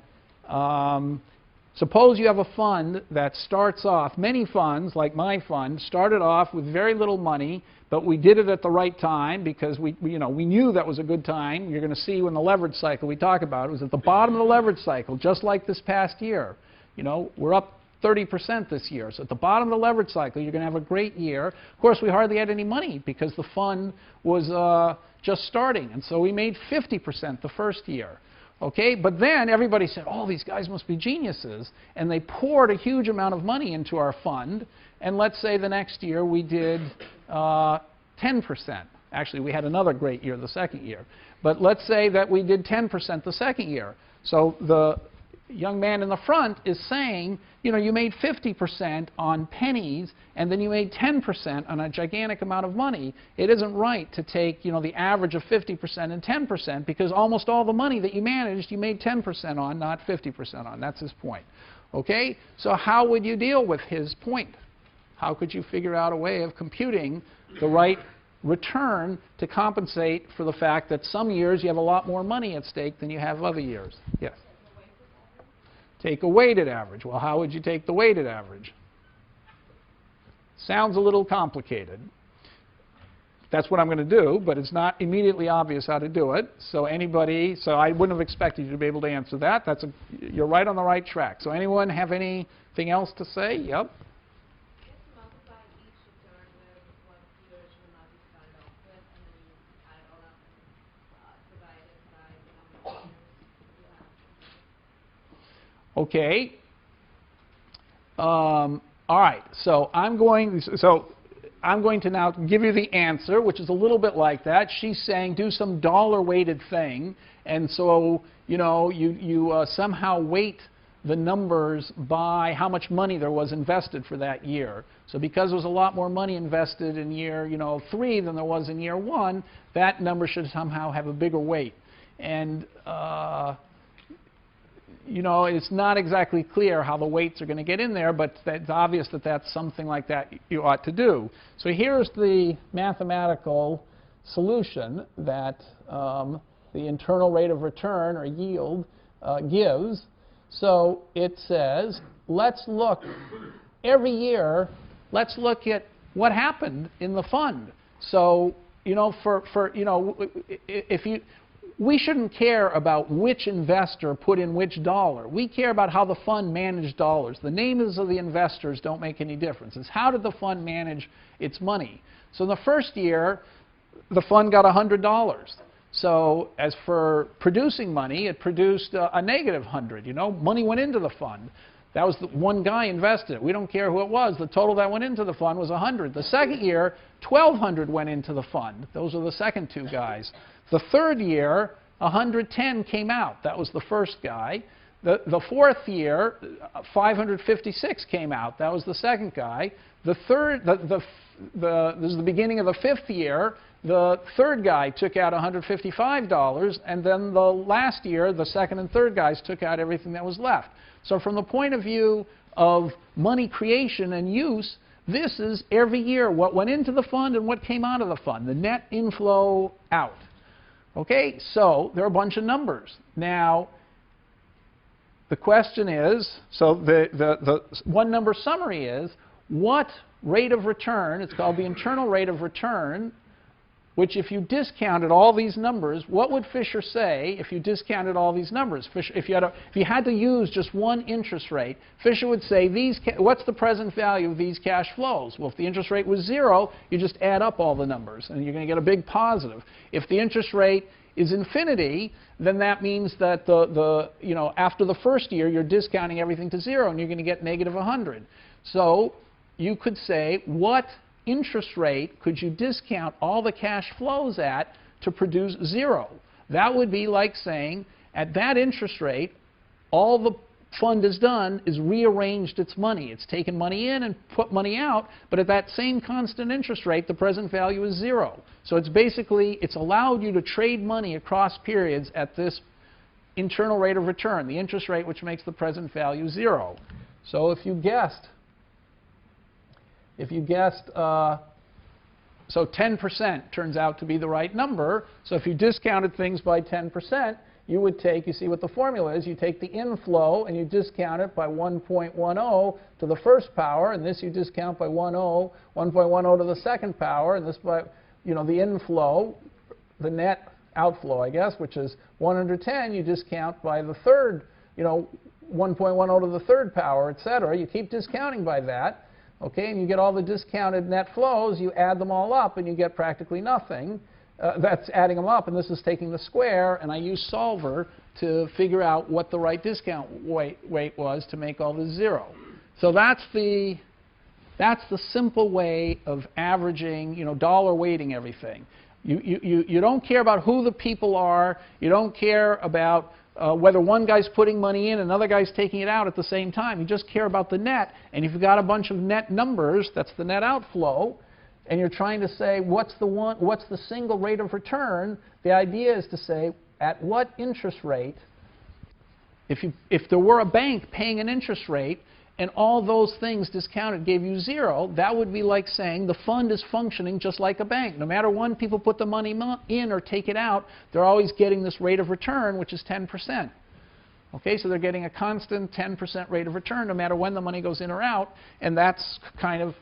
suppose you have a fund that starts off, many funds, like my fund, started off with very little money, but we did it at the right time because we knew that was a good time. You're going to see when the leverage cycle we talk about, it was at the bottom of the leverage cycle, just like this past year. We're up 30% this year. So at the bottom of the leverage cycle, you're going to have a great year. Of course, we hardly had any money because the fund was just starting. And so we made 50% the first year. Okay, but then everybody said, oh, these guys must be geniuses. And they poured a huge amount of money into our fund. And let's say the next year we did 10%. Actually, we had another great year the second year. But let's say that we did 10% the second year. So young man in the front is saying, you know, you made 50% on pennies and then you made 10% on a gigantic amount of money. It isn't right to take, you know, the average of 50% and 10% because almost all the money that you managed you made 10% on, not 50% on. That's his point. Okay? So how would you deal with his point? How could you figure out a way of computing the right return to compensate for the fact that some years you have a lot more money at stake than you have other years? Yes? Take a weighted average. Well, how would you take the weighted average? Sounds a little complicated. That's what I'm going to do, but it's not immediately obvious how to do it. So anybody, so I wouldn't have expected you to be able to answer that. You're right on the right track. So anyone have anything else to say? Yep. Okay. All right. So I'm going to now give you the answer, which is a little bit like that. She's saying do some dollar-weighted thing, and so you know you somehow weight the numbers by how much money there was invested for that year. So because there was a lot more money invested in year 3 than there was in year 1, that number should somehow have a bigger weight. And you know, it's not exactly clear how the weights are going to get in there, but it's obvious that that's something like that you ought to do. So here's the mathematical solution that the internal rate of return, or yield, gives. So it says, let's look, every year, let's look at what happened in the fund. So, you know, we shouldn't care about which investor put in which dollar. We care about how the fund managed dollars. The names of the investors don't make any difference. It's how did the fund manage its money. So in the first year, the fund got $100. So as for producing money, it produced a negative 100. You know, money went into the fund. That was the one guy invested it. We don't care who it was. The total that went into the fund was 100. The second year, 1,200 went into the fund. Those are the second two guys. The third year, 110 came out. That was the first guy. The fourth year, 556 came out. That was the second guy. This is the beginning of the fifth year. The third guy took out $155, and then the last year, the second and third guys took out everything that was left. So from the point of view of money creation and use, this is every year what went into the fund and what came out of the fund, the net inflow out. Okay, so there are a bunch of numbers. Now, the question is, so the one number summary is, what rate of return, it's called the internal rate of return, which if you discounted all these numbers, what would Fisher say if you discounted all these numbers? If you had to use just one interest rate, Fisher would say, what's the present value of these cash flows? Well, if the interest rate was 0, you just add up all the numbers, and you're going to get a big positive. If the interest rate is infinity, then that means that after the first year, you're discounting everything to 0, and you're going to get negative 100. So you could say, what interest rate could you discount all the cash flows at to produce 0? That would be like saying, at that interest rate, all the fund has done is rearranged its money. It's taken money in and put money out, but at that same constant interest rate, the present value is 0. So it's basically, it's allowed you to trade money across periods at this internal rate of return, the interest rate which makes the present value 0. So if you guessed, so 10% turns out to be the right number. So if you discounted things by 10%, you would take, you see what the formula is, you take the inflow and you discount it by 1.10 to the first power, and this you discount by 1.10 to the second power, and this by, the inflow, the net outflow, I guess, which is 110, you discount by the third, 1.10 to the third power, etc. You keep discounting by that. Okay, and you get all the discounted net flows, you add them all up, and you get practically nothing. That's adding them up, and this is taking the square, and I use solver to figure out what the right discount weight was to make all this 0. So that's the simple way of averaging, dollar weighting everything. You don't care about who the people are. You don't care about whether one guy's putting money in and another guy's taking it out at the same time. You just care about the net. And if you've got a bunch of net numbers, that's the net outflow, and you're trying to say what's the single rate of return, the idea is to say at what interest rate, if there were a bank paying an interest rate and all those things discounted gave you 0, that would be like saying the fund is functioning just like a bank. No matter when people put the money in or take it out, they're always getting this rate of return, which is 10%. Okay, so they're getting a constant 10% rate of return no matter when the money goes in or out, and that's kind of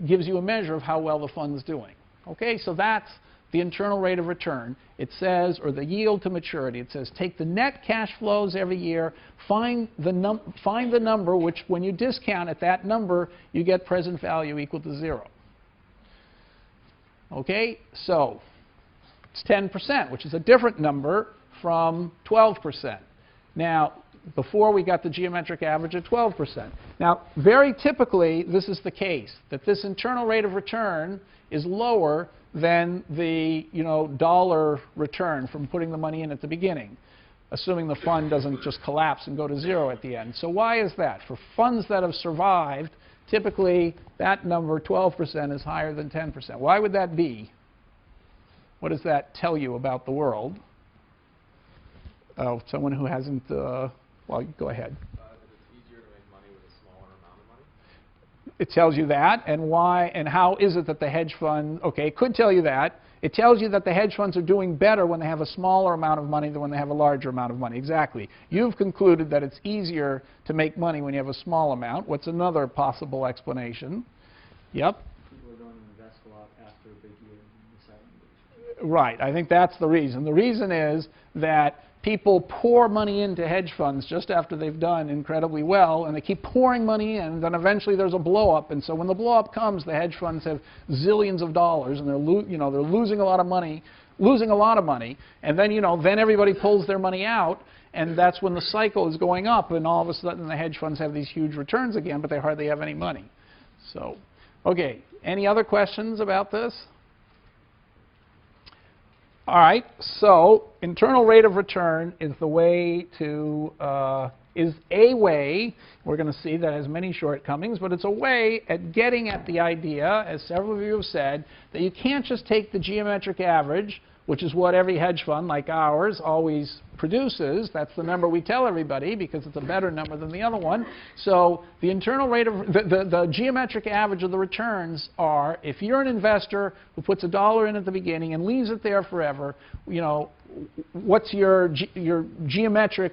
gives you a measure of how well the fund's doing. Okay, so that's the internal rate of return. It says, or the yield to maturity, it says take the net cash flows every year, find the number which when you discount at that number, you get present value equal to 0. Okay, so it's 10%, which is a different number from 12%. Now, before we got the geometric average at 12%. Now, very typically, this is the case, that this internal rate of return is lower than the dollar return from putting the money in at the beginning, assuming the fund doesn't just collapse and go to 0 at the end. So why is that? For funds that have survived, typically that number, 12%, is higher than 10%. Why would that be? What does that tell you about the world? Oh, someone who hasn't, well, go ahead. It's easier to make money with a smaller amount of money? It tells you that, and why, and how is it that the hedge fund, okay, it could tell you that. It tells you that the hedge funds are doing better when they have a smaller amount of money than when they have a larger amount of money. Exactly. You've concluded that it's easier to make money when you have a small amount. What's another possible explanation? Yep. People are going to invest a lot after a big year and deciding to. Right. I think that's the reason. The reason is that people pour money into hedge funds just after they've done incredibly well, and they keep pouring money in, and then eventually there's a blow-up. And so when the blow-up comes, the hedge funds have zillions of dollars, and they're losing a lot of money, and then then everybody pulls their money out, and that's when the cycle is going up, and all of a sudden the hedge funds have these huge returns again, but they hardly have any money. So, okay, any other questions about this? All right, so internal rate of return is the way to, is a way, we're going to see that has many shortcomings, but it's a way at getting at the idea, as several of you have said, that you can't just take the geometric average, which is what every hedge fund like ours always produces. That's the number we tell everybody because it's a better number than the other one. So the internal rate of the geometric average of the returns are, if you're an investor who puts $1 in at the beginning and leaves it there forever, what's your geometric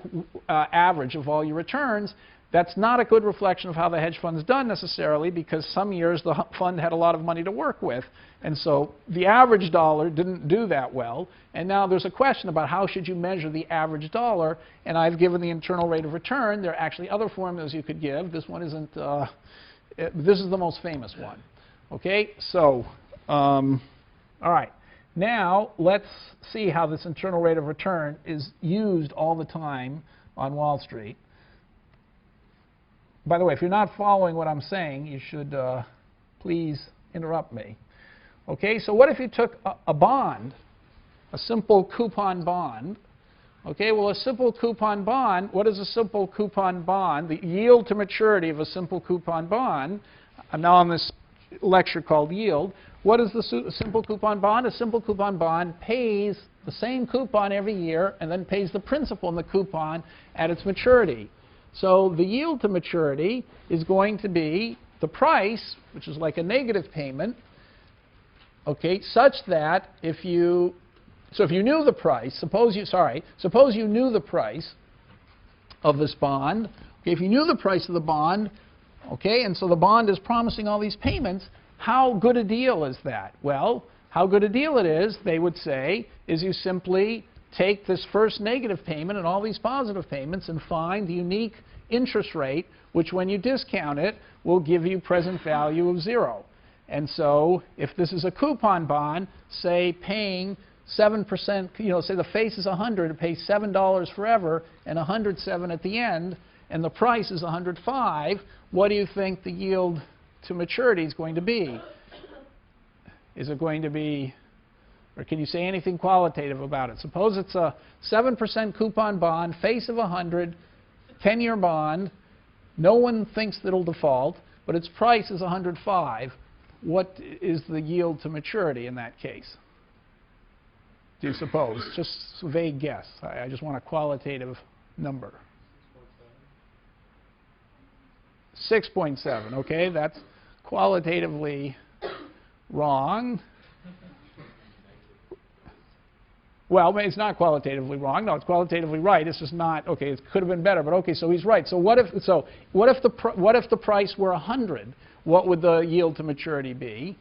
average of all your returns? That's not a good reflection of how the hedge fund's done necessarily, because some years the fund had a lot of money to work with. And so the average dollar didn't do that well. And now there's a question about how should you measure the average dollar. And I've given the internal rate of return. There are actually other formulas you could give. This one isn't, this is the most famous one. Okay, so, all right. Now let's see how this internal rate of return is used all the time on Wall Street. By the way, if you're not following what I'm saying, you should please interrupt me. Okay, so what if you took a bond, a simple coupon bond? Okay, well, a simple coupon bond, what is a simple coupon bond? The yield to maturity of a simple coupon bond. I'm now on this lecture called Yield. What is the simple coupon bond? A simple coupon bond pays the same coupon every year and then pays the principal in the coupon at its maturity. So the yield to maturity is going to be the price, which is like a negative payment, okay, such that if you knew the price, suppose you knew the price of this bond, okay, if you knew the price of the bond, okay, and so the bond is promising all these payments, how good a deal is that? Well, how good a deal it is, they would say, is you simply take this first negative payment and all these positive payments and find the unique interest rate, which when you discount it will give you present value of 0. And so if this is a coupon bond, say paying 7%, say the face is 100, it pays $7 forever and 107 at the end, and the price is 105, what do you think the yield to maturity is going to be? Is it going to be Or can you say anything qualitative about it? Suppose it's a 7% coupon bond, face of 100, 10-year bond. No one thinks that it'll default, but its price is 105. What is the yield to maturity in that case? Do you suppose? Just a vague guess. I just want a qualitative number. 6.7. Okay, that's qualitatively wrong. Well, it's not qualitatively wrong. No, it's qualitatively right. It's just not. Okay, it could have been better, but okay, so he's right. So what if the price were 100? What would the yield to maturity be?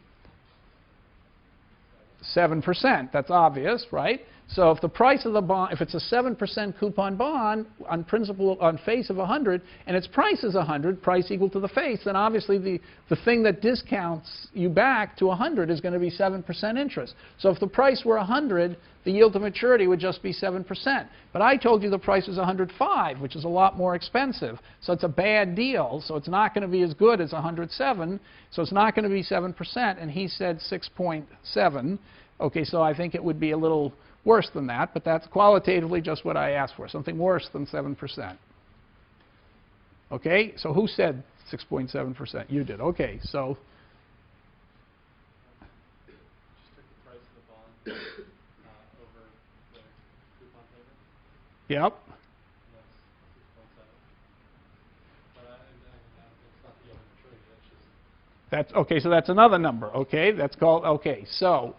7%. That's obvious, right? So if the price of the bond, if it's a 7% coupon bond on principal on face of 100, and its price is 100, price equal to the face, then obviously the thing that discounts you back to 100 is going to be 7% interest. So if the price were 100, the yield to maturity would just be 7%. But I told you the price is 105, which is a lot more expensive. So it's a bad deal. So it's not going to be as good as 107. So it's not going to be 7%. And he said 6.7. Okay, so I think it would be a little worse than that, but that's qualitatively just what I asked for, something worse than 7%. Okay, so who said 6.7%? You did. Okay, so Just took the price of the bond over the coupon payment. yep. And that's 6.7. But it's not the yield to maturity. That's just That's okay. So that's another number. Okay, that's called okay. So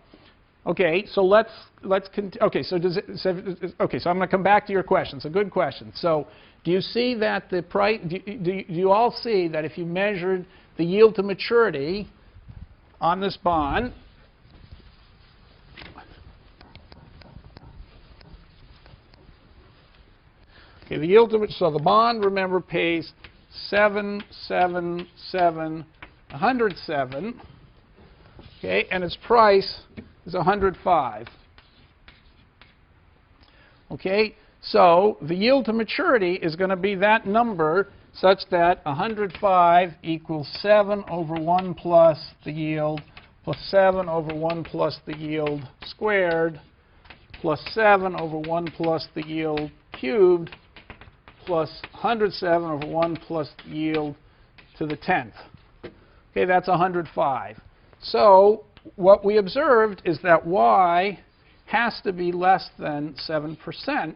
let's okay. So does it? Okay, so I'm going to come back to your question. It's a good question. So do you see that the price? Do you all see that if you measured the yield to maturity on this bond? Okay, the yield to so the bond, remember, pays 777, 107. Okay, and its price is 105. Okay, so the yield to maturity is going to be that number such that 105 equals 7 over 1 plus the yield plus 7 over 1 plus the yield squared plus 7 over 1 plus the yield cubed plus 107 over 1 plus the yield to the 10th. Okay, that's 105. So what we observed is that y has to be less than 7%,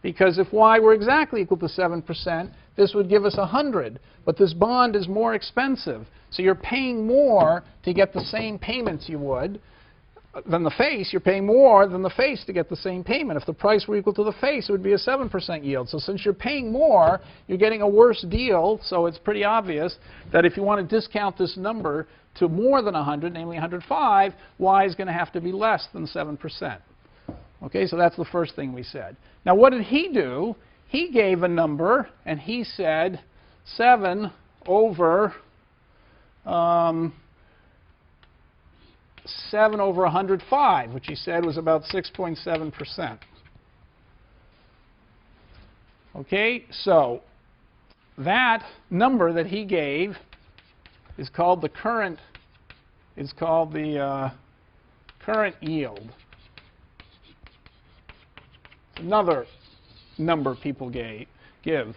because if y were exactly equal to 7%, this would give us 100. But this bond is more expensive, so you're paying more to get the same payments you would than the face. You're paying more than the face to get the same payment. If the price were equal to the face, it would be a 7% yield. So since you're paying more, you're getting a worse deal. So it's pretty obvious that if you want to discount this number to more than 100, namely 105, y is going to have to be less than 7%. Okay, so that's the first thing we said. Now, what did he do? He gave a number, and he said 7 over 7 over 105, which he said was about 6.7%. Okay, so that number that he gave is called the current current yield. It's another number people give.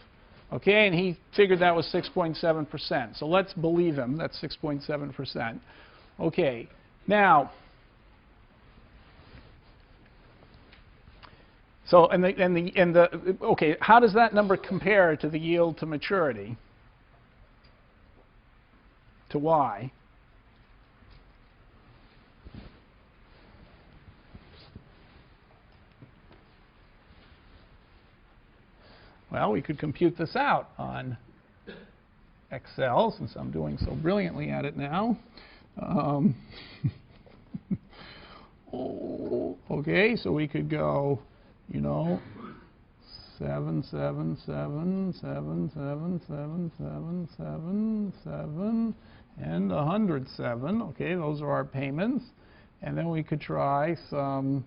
Okay, and he figured that was 6.7%. So let's believe him. That's 6.7%. Okay. Now, so okay, how does that number compare to the yield to maturity? To y? Well, we could compute this out on Excel, since I'm doing so brilliantly at it now. Okay, so we could go, 7, 7, 7, 7, 7, 7, 7, 7, 7, and 107. Okay, those are our payments. And then we could try some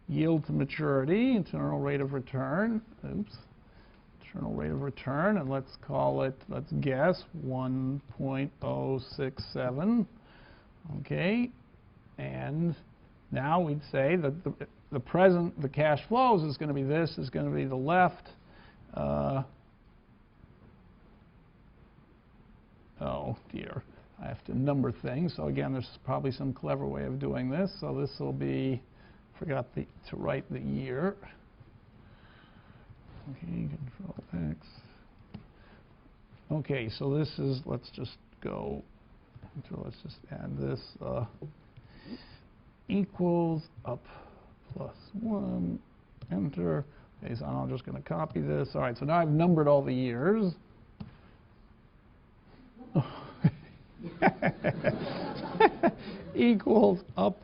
yield to maturity, internal rate of return. Oops. Internal rate of return, and let's call it, let's guess, 1.067. Okay, And now we'd say that the present, the cash flows is going to be this, is going to be the left. Oh dear, I have to number things. So again, there's probably some clever way of doing this. So this will be, forgot to write the year. Okay, Control X. Okay, so this is, let's just go, let's just add this, equals up plus 1, enter. Okay, so I'm just going to copy this. All right, so now I've numbered all the years. Equals up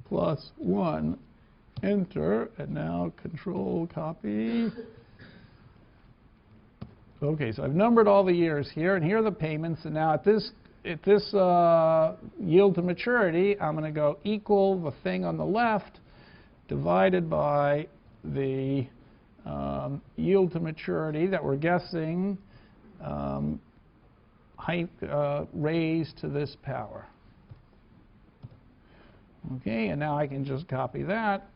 plus 1, enter, and now Control copy. Okay, so I've numbered all the years here, and here are the payments. And now at this yield to maturity, I'm going to go equal the thing on the left divided by the yield to maturity that we're guessing raised to this power. Okay, and now I can just copy that,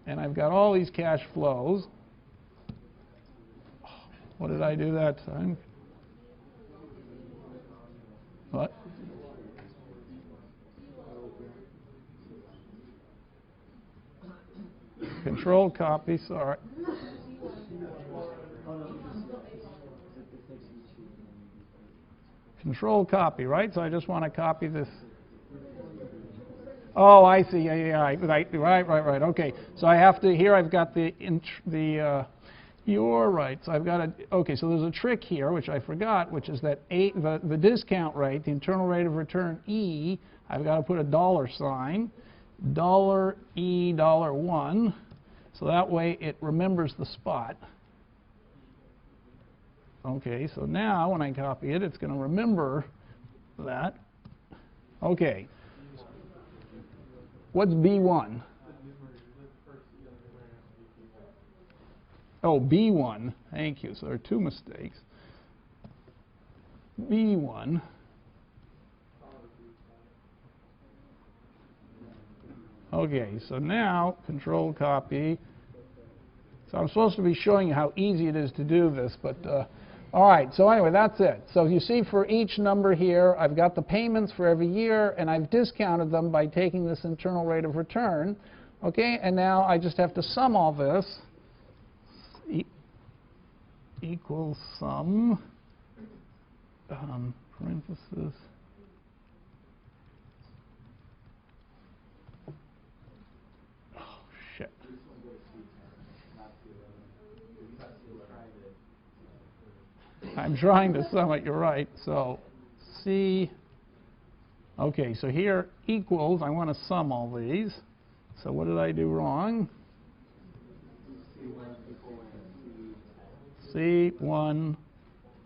and I've got all these cash flows. What did I do that time? What? Control copy, sorry. Control copy, right? So I just want to copy this. Oh, I see. Yeah. Right. Okay. So I have to. Here I've got you're right. So I've got a. Okay. So there's a trick here, which I forgot, which is that the discount rate, the internal rate of return E. I've got to put a $sign, $E, $1. So that way it remembers the spot. Okay, so now when I copy it, it's going to remember that. Okay. What's B1? Oh, B1. Thank you. So there are two mistakes. B1. Okay, so now Control copy. So I'm supposed to be showing you how easy it is to do this, but all right, so anyway, that's it. So you see for each number here, I've got the payments for every year, and I've discounted them by taking this internal rate of return. Okay, and now I just have to sum all this. Equals sum, parenthesis. Oh, shit. I'm trying to sum it, you're right. So C, okay, so here equals, I want to sum all these. So what did I do wrong? C1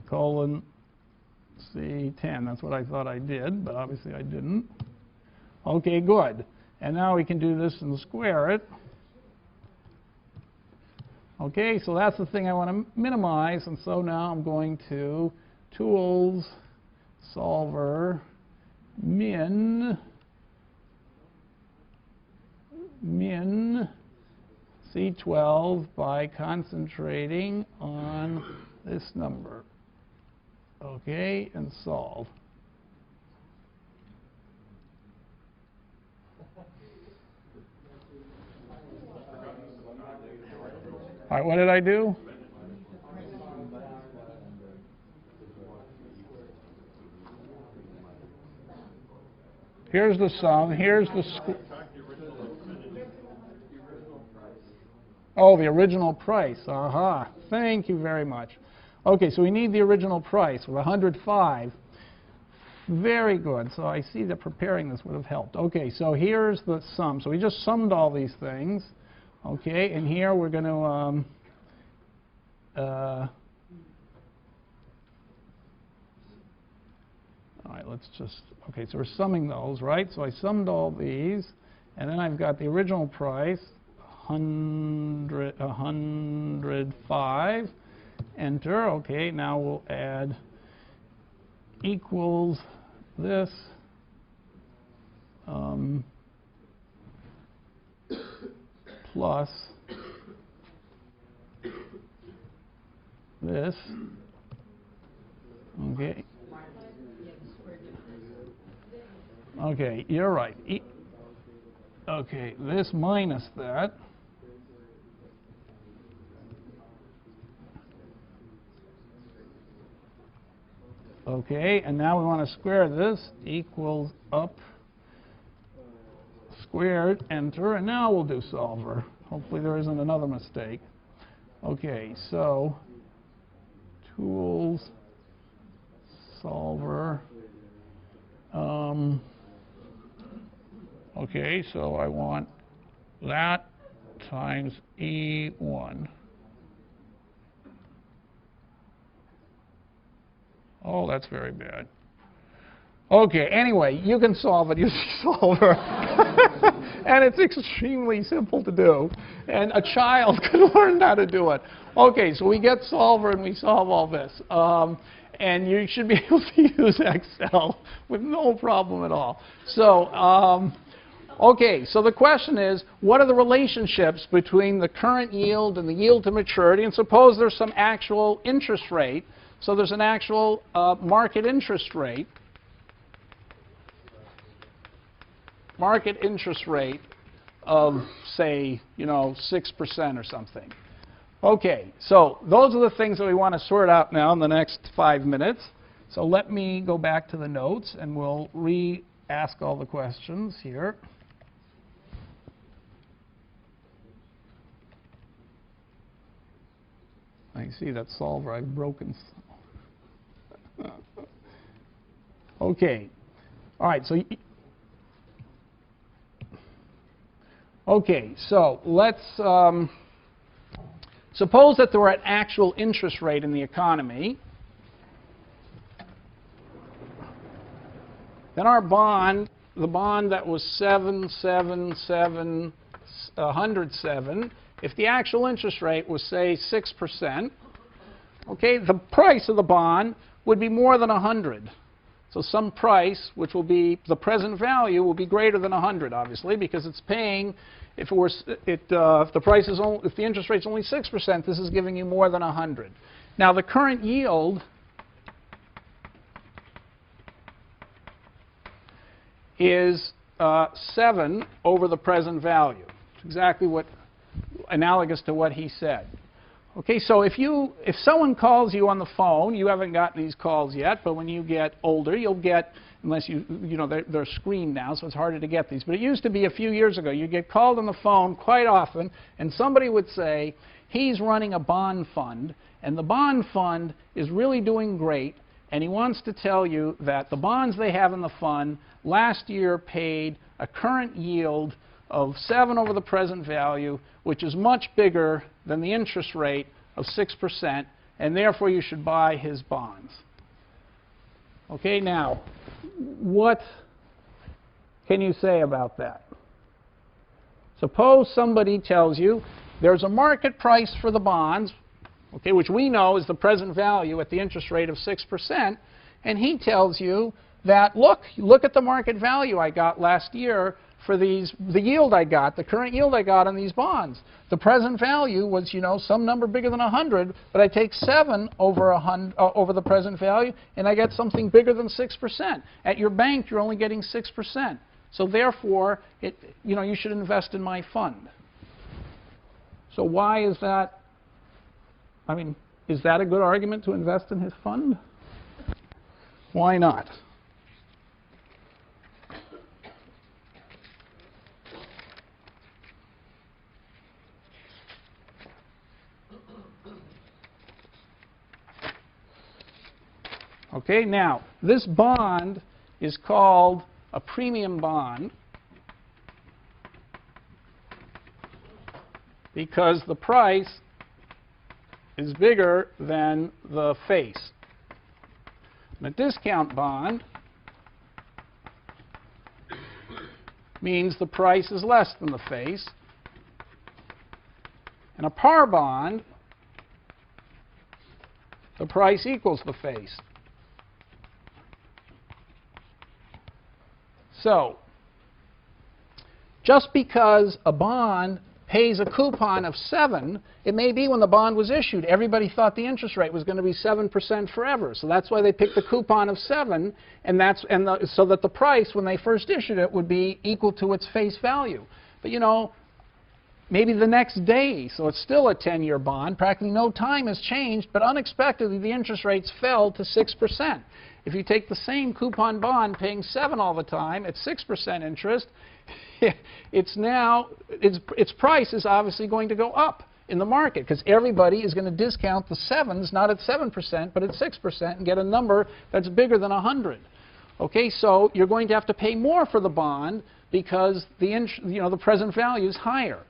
colon C10. That's what I thought I did, but obviously I didn't. Okay, good. And now we can do this and square it. Okay, so that's the thing I want to minimize, and so now I'm going to Tools, Solver, min C12 by concentrating on this number. Okay, and solve. All right, what did I do? Here's the sum. Here's the oh, the original price. Aha. Thank you very much. Okay, so we need the original price with 105. Very good. So I see that preparing this would have helped. Okay, so here's the sum. So we just summed all these things. Okay, and here we're going to all right, let's just, okay, so we're summing those, right? So I summed all these, and then I've got the original price, 105, enter. Okay, now we'll add equals this, plus this. Okay. Okay, you're right. Okay, this minus that. Okay, and now we want to square this, equals up squared, enter, and now we'll do solver. Hopefully there isn't another mistake. Okay, so tools, solver. Okay, so I want that times E1. Oh, that's very bad. Okay, anyway, you can solve it using solver. And it's extremely simple to do. And a child could learn how to do it. Okay, so we get solver and we solve all this. And you should be able to use Excel with no problem at all. So, okay, so the question is, what are the relationships between the current yield and the yield to maturity? And suppose there's some actual interest rate. So there's an actual market interest rate. Market interest rate of, say, 6% or something. Okay, so those are the things that we want to sort out now in the next 5 minutes. So let me go back to the notes and we'll re-ask all the questions here. I see that solver I've broken. Okay. All right, so okay, so let's suppose that there were an actual interest rate in the economy. Then our bond, the bond that was 107, if the actual interest rate was, say, 6%, okay, the price of the bond would be more than 100. So some price, which will be the present value, will be greater than 100, obviously, because it's paying. If the price is only, if the interest rate is only 6%, this is giving you more than 100. Now the current yield is 7 over the present value. It's exactly what, analogous to what he said. Okay, so if someone calls you on the phone, you haven't gotten these calls yet, but when you get older, you'll get, unless they're screened now, so it's harder to get these. But it used to be a few years ago, you'd get called on the phone quite often, and somebody would say, he's running a bond fund, and the bond fund is really doing great, and he wants to tell you that the bonds they have in the fund last year paid a current yield of 7 over the present value, which is much bigger than the interest rate of 6%, and therefore you should buy his bonds. Okay, now, what can you say about that? Suppose somebody tells you there's a market price for the bonds, okay, which we know is the present value at the interest rate of 6%, and he tells you that, look at the market value I got last year for these, the yield I got, the current yield I got on these bonds. The present value was, some number bigger than 100, but I take 7 over the present value, and I get something bigger than 6%. At your bank, you're only getting 6%. So therefore, you should invest in my fund. So why is that? I mean, is that a good argument to invest in his fund? Why not? Okay, now, this bond is called a premium bond because the price is bigger than the face. And a discount bond means the price is less than the face. And a par bond, the price equals the face. So, just because a bond pays a coupon of 7, it may be when the bond was issued, everybody thought the interest rate was going to be 7% forever. So that's why they picked the coupon of 7, so that the price, when they first issued it, would be equal to its face value. But you know, maybe the next day, so it's still a 10-year bond, practically no time has changed, but unexpectedly the interest rates fell to 6%. If you take the same coupon bond paying 7 all the time at 6% interest, its price is obviously going to go up in the market because everybody is going to discount the 7s not at 7% but at 6% and get a number that's bigger than 100. Okay, so you're going to have to pay more for the bond because the present value is higher.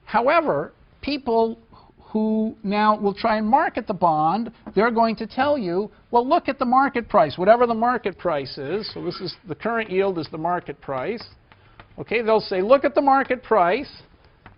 However, people who now will try and market the bond, they're going to tell you, well, look at the market price, whatever the market price is. So this is the current yield is the market price. Okay, they'll say, look at the market price.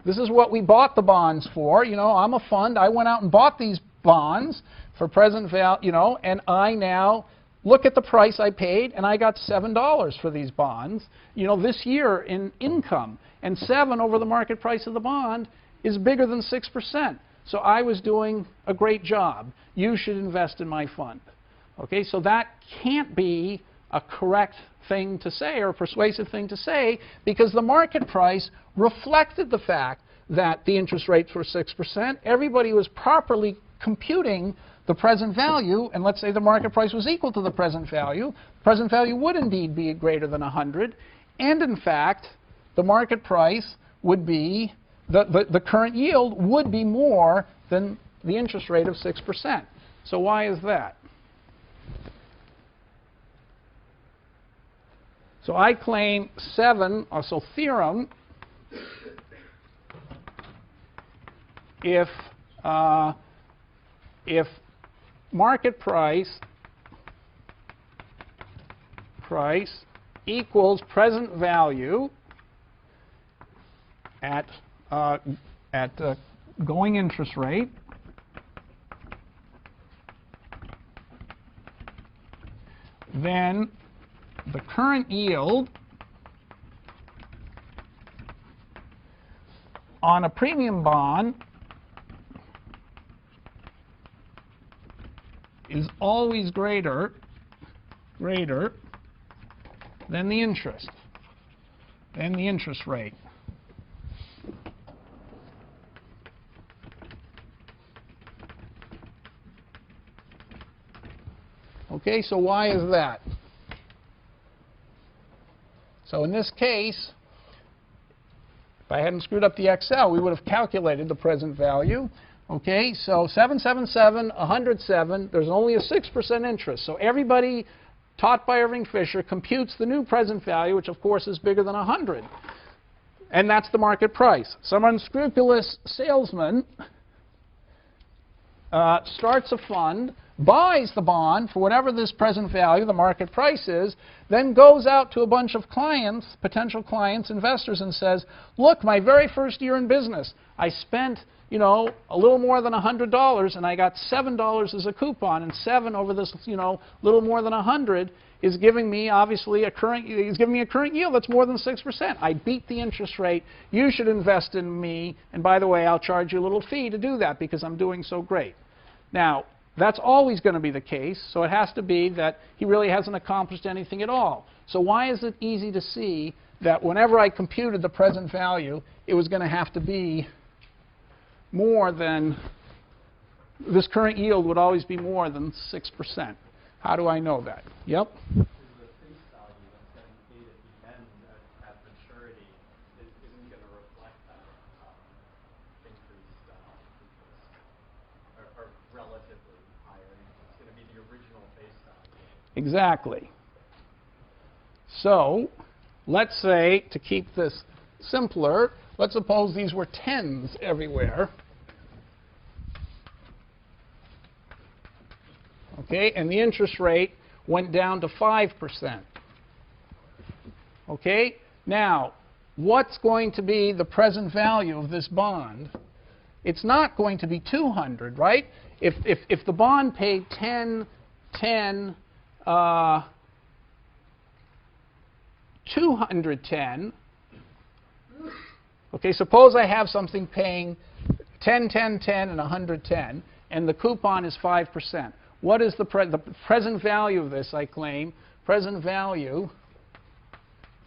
This is what we bought the bonds for. You know, I'm a fund. I went out and bought these bonds for present value, you know, and I now look at the price I paid, and I got $7 for these bonds, you know, this year in income. And 7 over the market price of the bond is bigger than 6%. So I was doing a great job. You should invest in my fund. Okay, so that can't be a correct thing to say or a persuasive thing to say because the market price reflected the fact that the interest rates were 6%. Everybody was properly computing the present value, and let's say the market price was equal to the present value. Present value would indeed be greater than 100, and in fact, the market price would be, the current yield would be more than the interest rate of 6%. So why is that? So I claim 7, so theorem, if market price equals present value at going interest rate, then the current yield on a premium bond is always greater than the interest rate. Okay, so why is that? So in this case, if I hadn't screwed up the Excel, we would have calculated the present value. Okay, so 777, 107, there's only a 6% interest. So everybody taught by Irving Fisher computes the new present value, which of course is bigger than 100. And that's the market price. Some unscrupulous salesman starts a fund, buys the bond for whatever this present value, the market price is, then goes out to a bunch of clients, potential clients, investors, and says, look, my very first year in business, I spent, you know, a little more than $100, and I got $7 as a coupon, and 7 over this, you know, little more than 100 is giving me, obviously, a current yield that's more than 6%. I beat the interest rate. You should invest in me, and by the way, I'll charge you a little fee to do that because I'm doing so great. Now, that's always going to be the case, so it has to be that he really hasn't accomplished anything at all. So why is it easy to see that whenever I computed the present value, it was going to have to be more than, this current yield would always be more than 6%. How do I know that? Yep? The face value that's getting paid at the end at maturity isn't going to reflect that increased interest or relatively higher interest. It's going to be the original face value. Exactly. So let's say, to keep this simpler, let's suppose these were 10s everywhere. Okay, and the interest rate went down to 5%. Okay, now what's going to be the present value of this bond? It's not going to be 200, right? If the bond paid 10, 10, 210, Okay, suppose I have something paying 10, 10, 10, and 110, and the coupon is 5%. What is the present value of this, I claim? Present value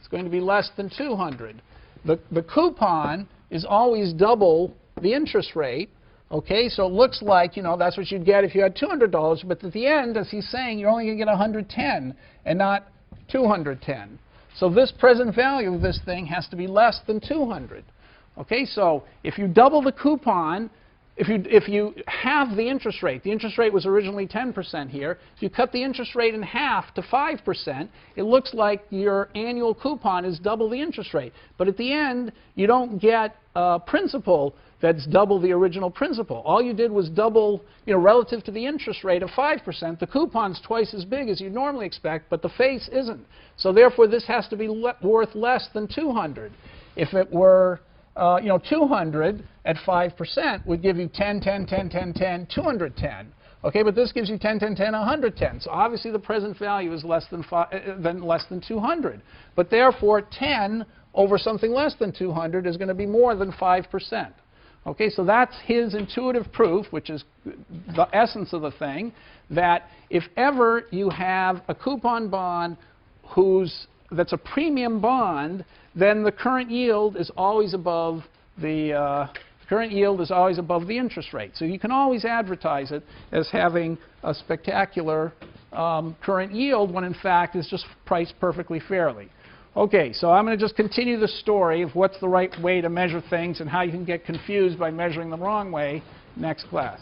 is going to be less than 200. The coupon is always double the interest rate. Okay, so it looks like, you know, that's what you'd get if you had $200, but at the end, as he's saying, you're only going to get 110 and not 210. So this present value of this thing has to be less than 200. Okay, so if you double the coupon, if you halve the interest rate was originally 10% here. If you cut the interest rate in half to 5%, it looks like your annual coupon is double the interest rate. But at the end, you don't get principal that's double the original principal. All you did was double, you know, relative to the interest rate of 5%. The coupon's twice as big as you normally expect, but the face isn't. So therefore, this has to be worth less than 200. If it were, you know, 200 at 5% would give you 10, 10, 10, 10, 10, 210. Okay, but this gives you 10, 10, 10, 110. So obviously, the present value is less than 200. But therefore, 10 over something less than 200 is going to be more than 5%. Okay, so that's his intuitive proof, which is the essence of the thing, that if ever you have a coupon bond that's a premium bond, then the current yield is always above the interest rate. So you can always advertise it as having a spectacular current yield when in fact it's just priced perfectly fairly. Okay, so I'm going to just continue the story of what's the right way to measure things and how you can get confused by measuring the wrong way next class.